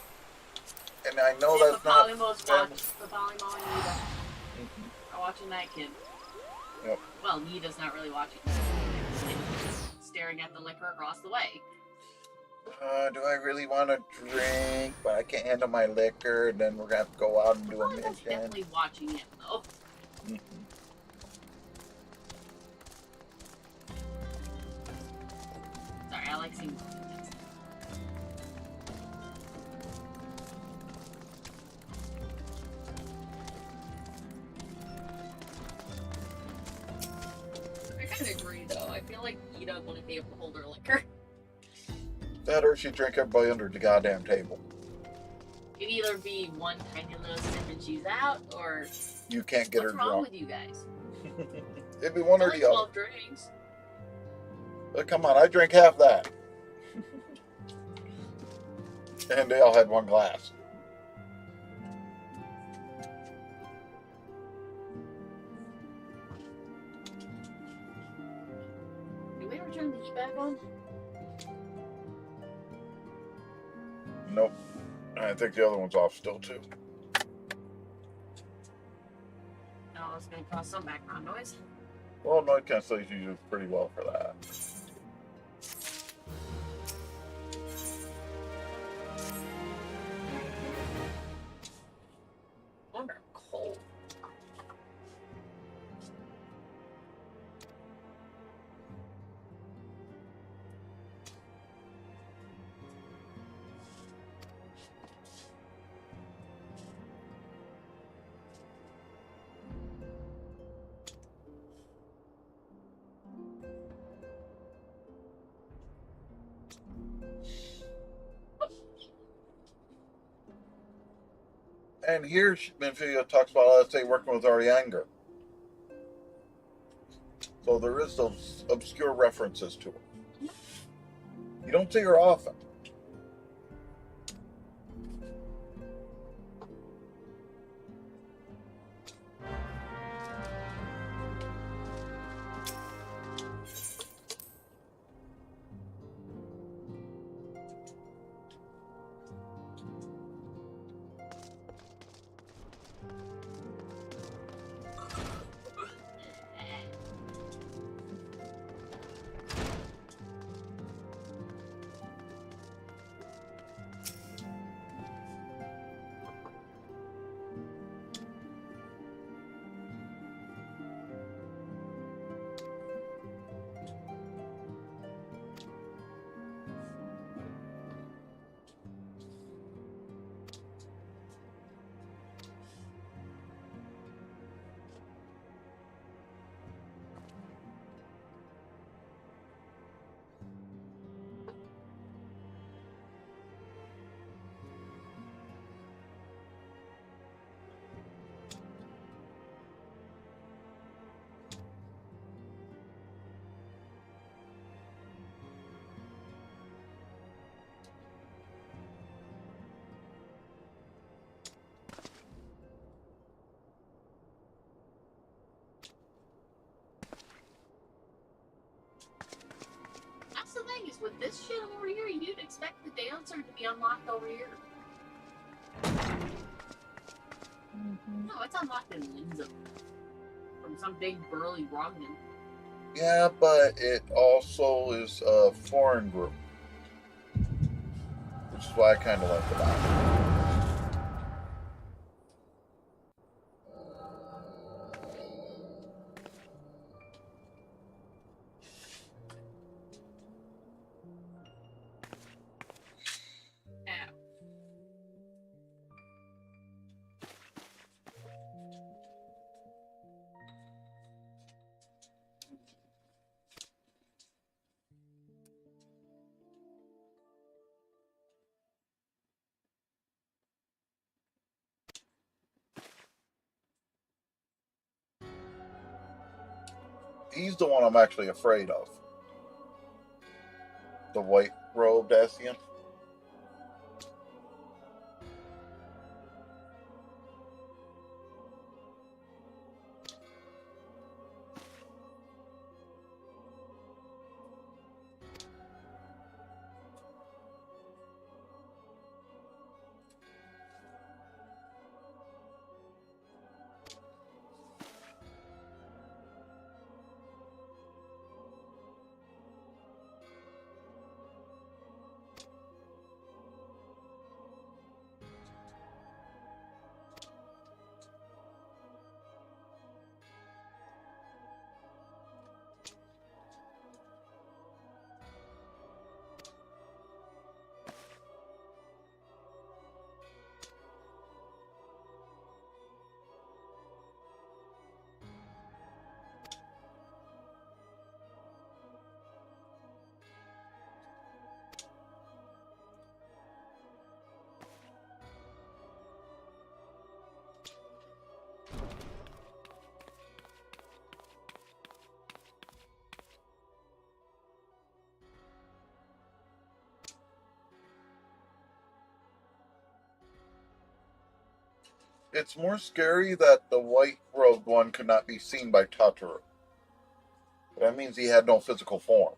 And I know And that's the not... the Polymo and Nita are watching that kid. Yep. Well, Nita's not really watching. She's staring at the liquor across the way. Do I really want to drink, but I can't handle my liquor, and then we're going to have to go out and do a Polymo's mission. definitely watching it, though. Mhm. Sorry, I like seeing multitasking. I kind of agree, though. I feel like Nita wouldn't be able to hold her liquor. That or she'd drink everybody under the goddamn table. It'd either be one tiny little sip and she's out, or You can't get what's her wrong drunk. with you guys? It'd be one or Only the other. 12 drinks. But come on, I drank half that. And they all had one glass. Did we ever turn the heat back on? Nope. I think the other one's off still, too. No, it's gonna cause some background noise. Well, noise cancellation uses pretty well for that. And here, Minfield talks about, let's say, working with Arianger. So there is those obscure references to her. You don't see her often. That's the thing, is with this shit over here, you'd expect the dancer to be unlocked over here. No, it's unlocked in Lindsay. From some big burly Brogdon. Yeah, but it also is a foreign group. Which is why I kind of like about it. He's the one I'm actually afraid of. The white-robed Asian. It's more scary that the white-robed one could not be seen by Tataru. That means he had no physical form.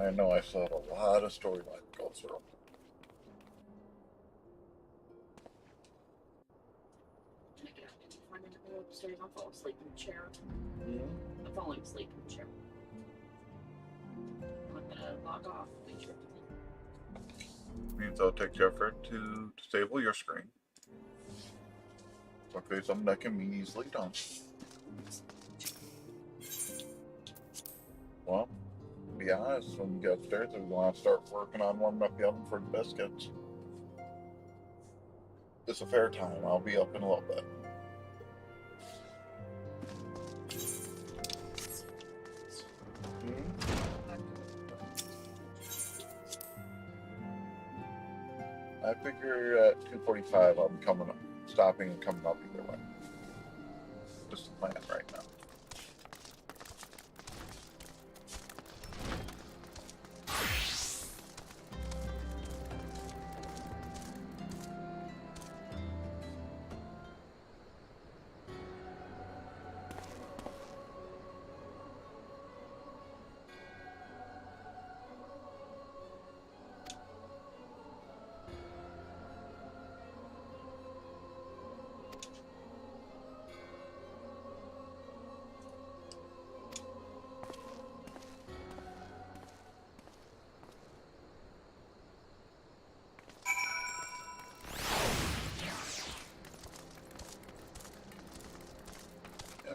I know I still have a lot of storyline to go through. I'm gonna go upstairs. I'll fall asleep in the chair. Mm-hmm. I'm falling asleep in the chair. I'm gonna log off. Make sure. Means I'll take the effort to disable your screen. Okay, something that can be easily done. Well, to be honest, when you get upstairs, we want to start working on warming up the oven for the biscuits. It's a fair time. I'll be up in a little bit. I figure at 2:45 I'll be coming up, stopping and coming up either way. Just the plan right now.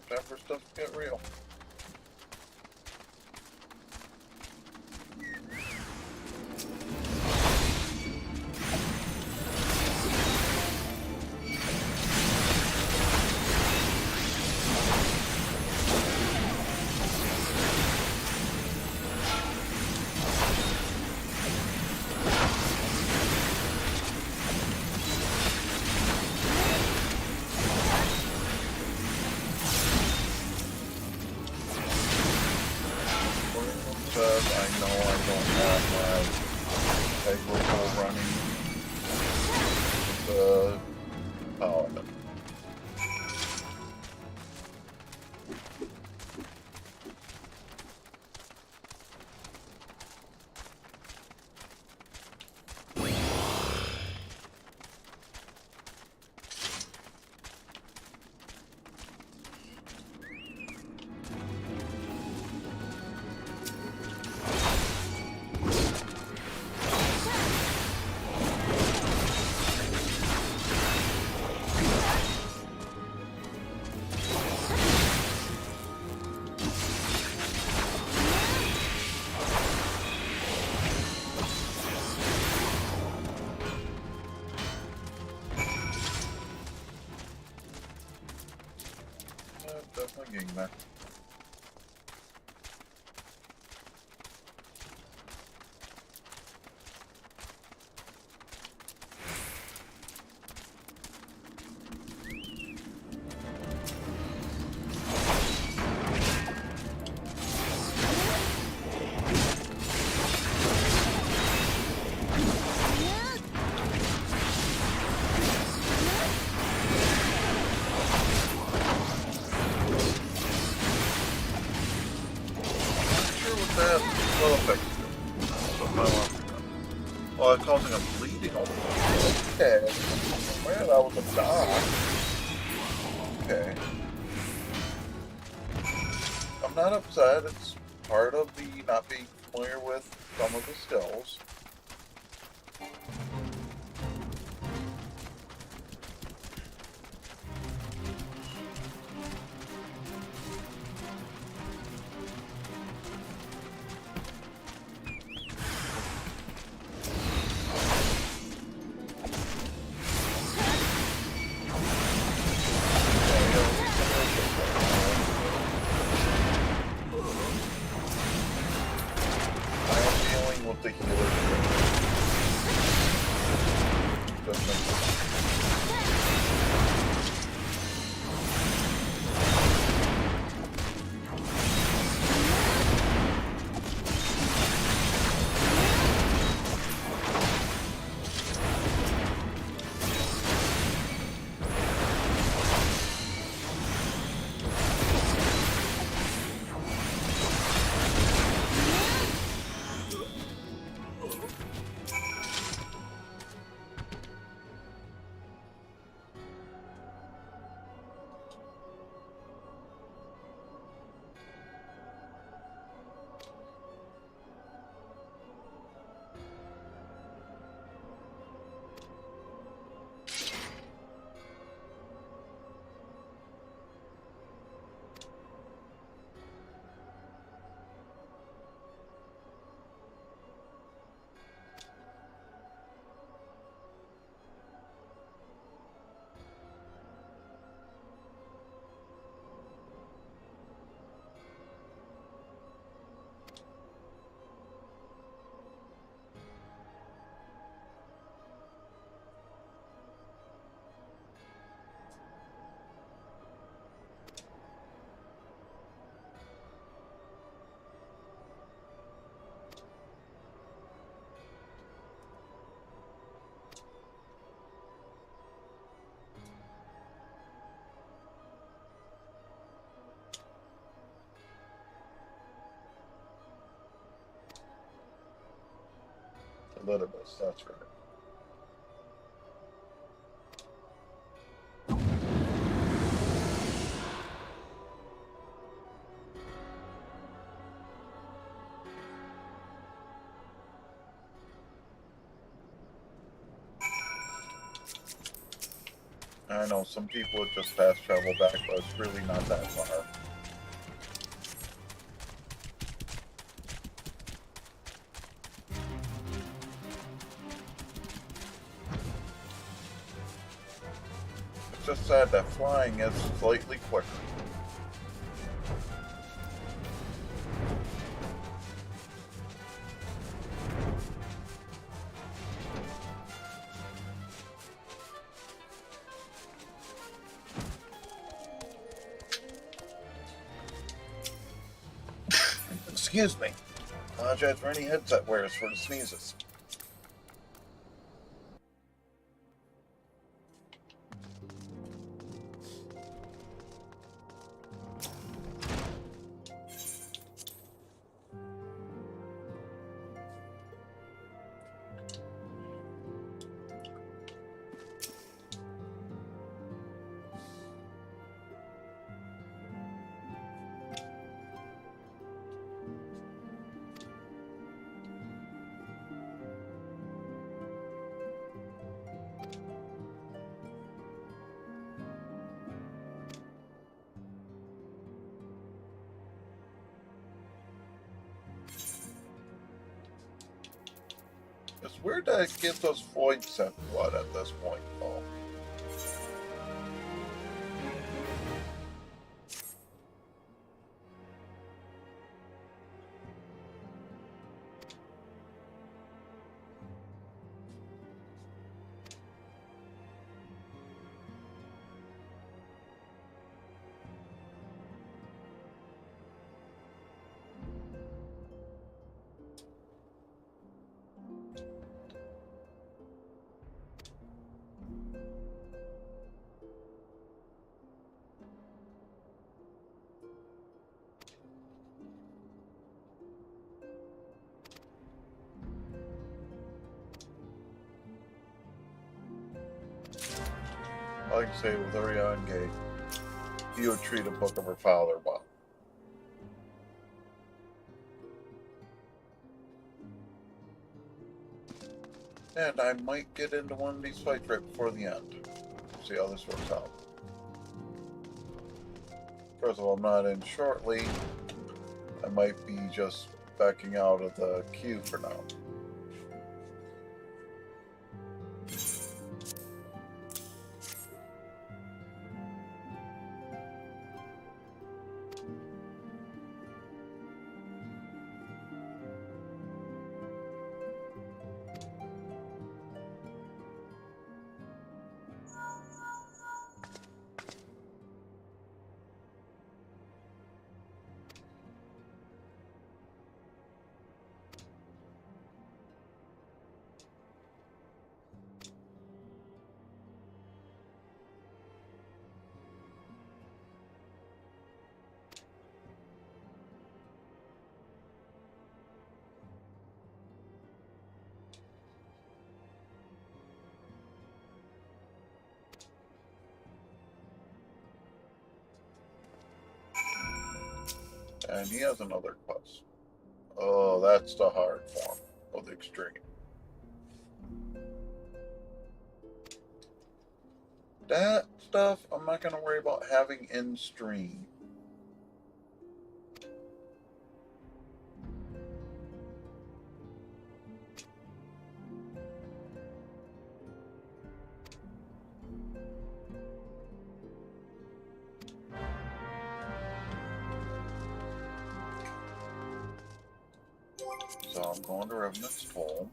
Time for stuff to get real. I know I don't have my Heavensward running the paladin. Definitely getting that. That will affect you. Oh, it's causing a bleeding. Okay. Man, that was a dog. Okay. I'm not upset. It's part of the not being familiar with some of the stills. The healer Litibus, that's right. I know some people would just fast travel back, but it's really not that far. It's just sad that flying is slightly quicker. Excuse me. Apologize for any headset wearers for the sneezes. It's weird that it gives us void scent blood at this point, though. Like I say, with Orion Gate, he would treat a book of her father well. And I might get into one of these fights right before the end. See how this works out. First of all, I'm not in shortly. I might be just backing out of the queue for now. And he has another quest. Oh, that's the hard form of the extreme. That stuff I'm not going to worry about having in stream. So I'm going to Revenant's Toll.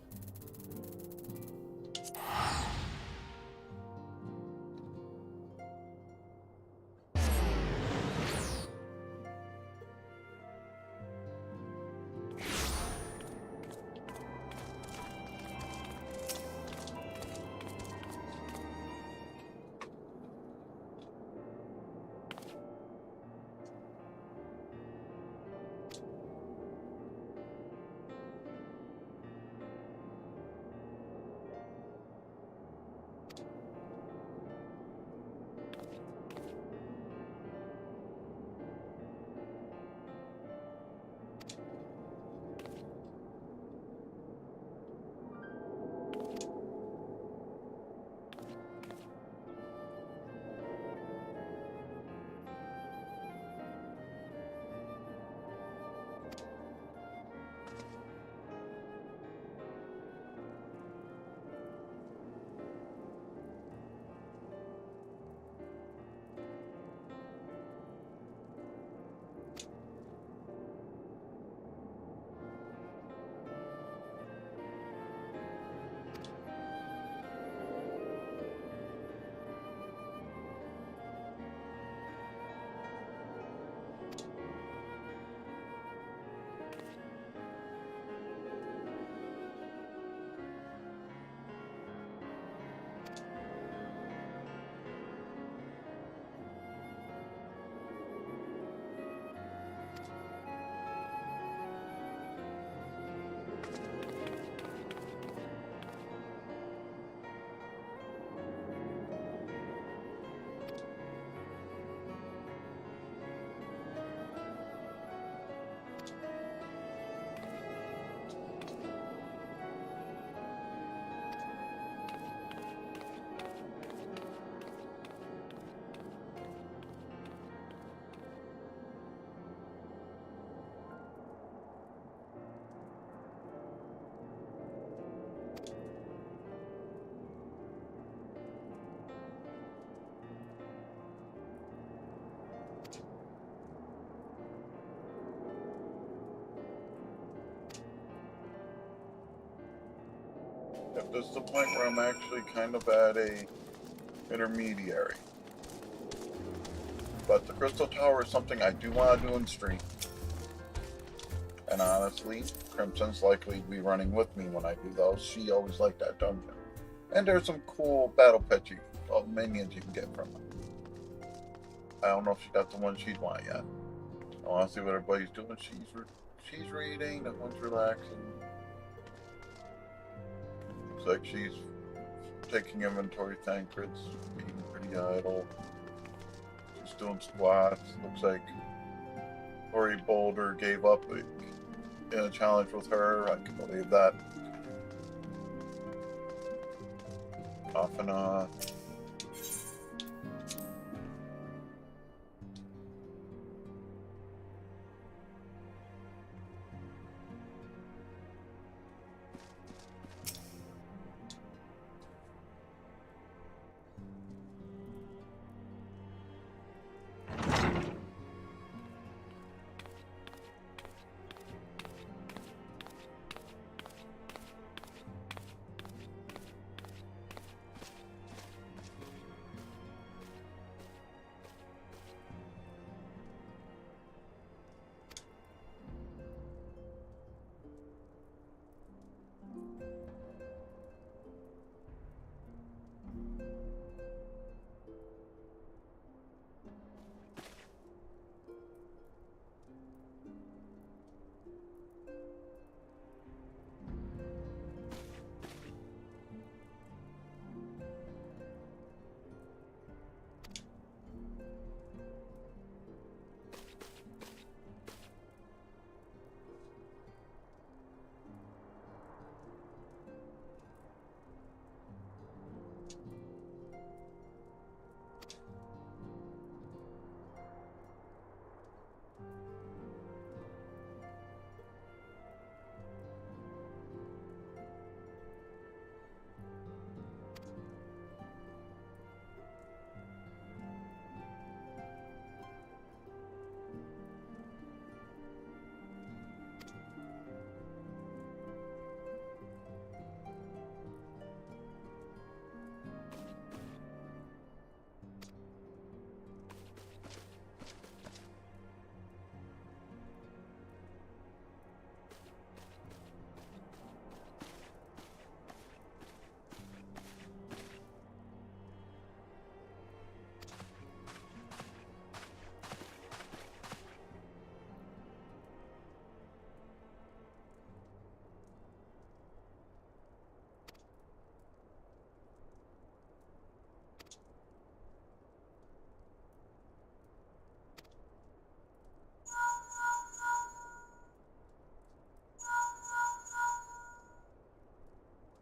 Yep, this is the point where I'm actually kind of at a intermediary. But the Crystal Tower is something I do want to do in stream. And honestly, Crimson's likely to be running with me when I do those. She always liked that dungeon. And there's some cool battle pets minions you can get from it. I don't know if she got the one she'd want yet. I want to see what everybody's doing. She's reading, that one's relaxing. Looks like she's taking inventory tankards, being pretty idle. She's doing squats. Looks like Tori Boulder gave up in a challenge with her. I can believe that. Off and on.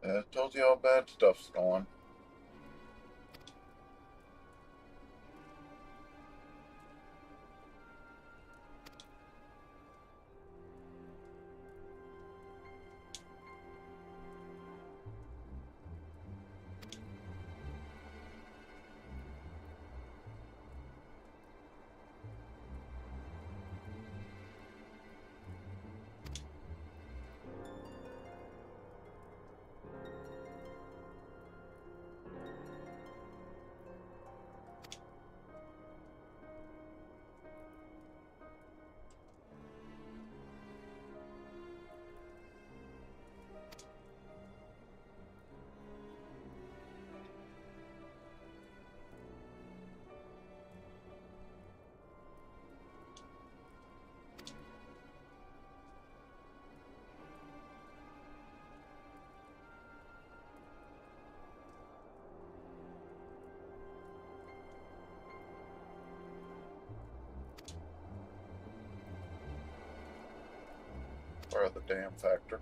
It tells you how bad stuff's going. Or the damn factor.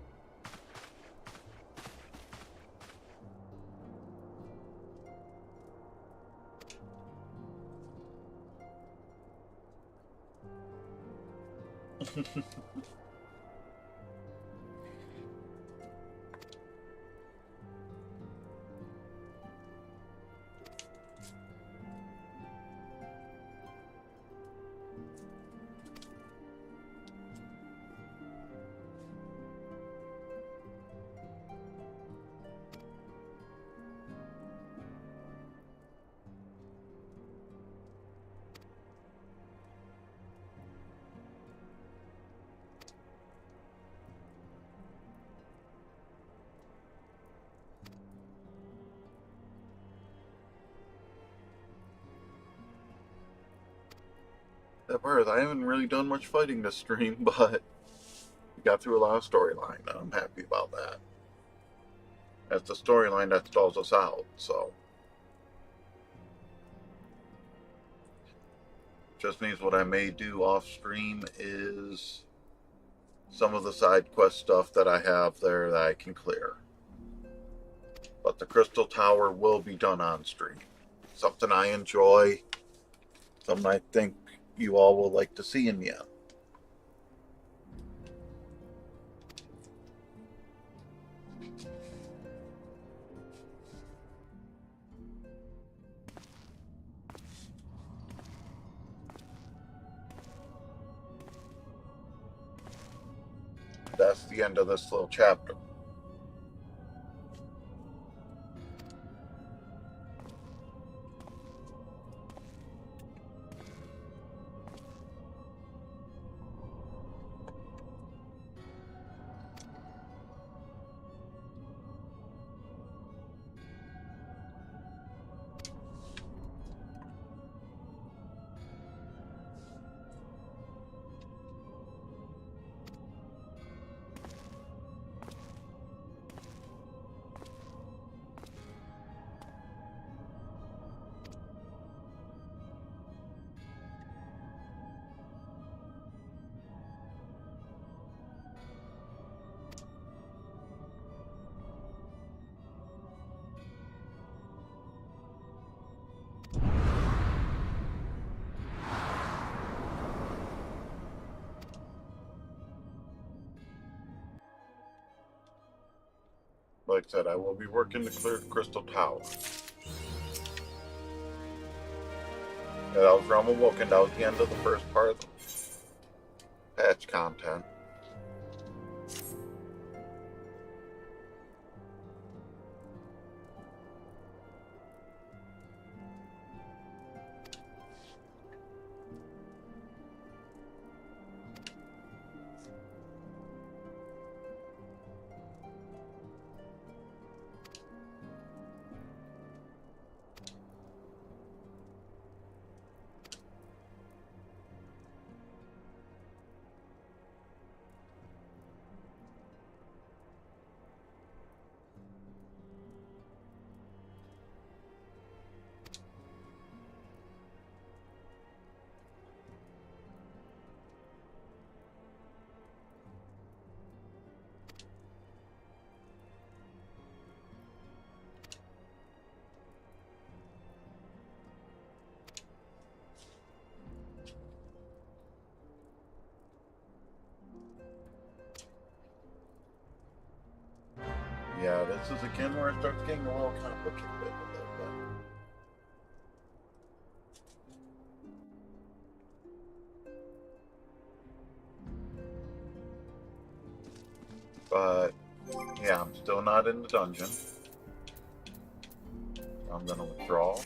that birth. I haven't really done much fighting this stream, but we got through a lot of storyline, and I'm happy about that. That's the storyline that stalls us out, so. Just means what I may do off stream is some of the side quest stuff that I have there that I can clear. But the Crystal Tower will be done on stream. Something I enjoy, something I think you all will like to see in the end. That's the end of this little chapter. Like I said, I will be working to clear Crystal Tower. Yeah, that was Realm Awoken. That was the end of the first part of the patch content. Yeah, this is again where it starts getting a little complicated a little bit. But yeah, I'm still not in the dungeon. I'm gonna withdraw.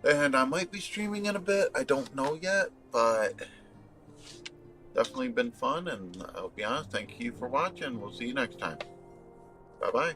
And I might be streaming in a bit, I don't know yet, but definitely been fun, and I'll be honest, thank you for watching. We'll see you next time. Bye-bye.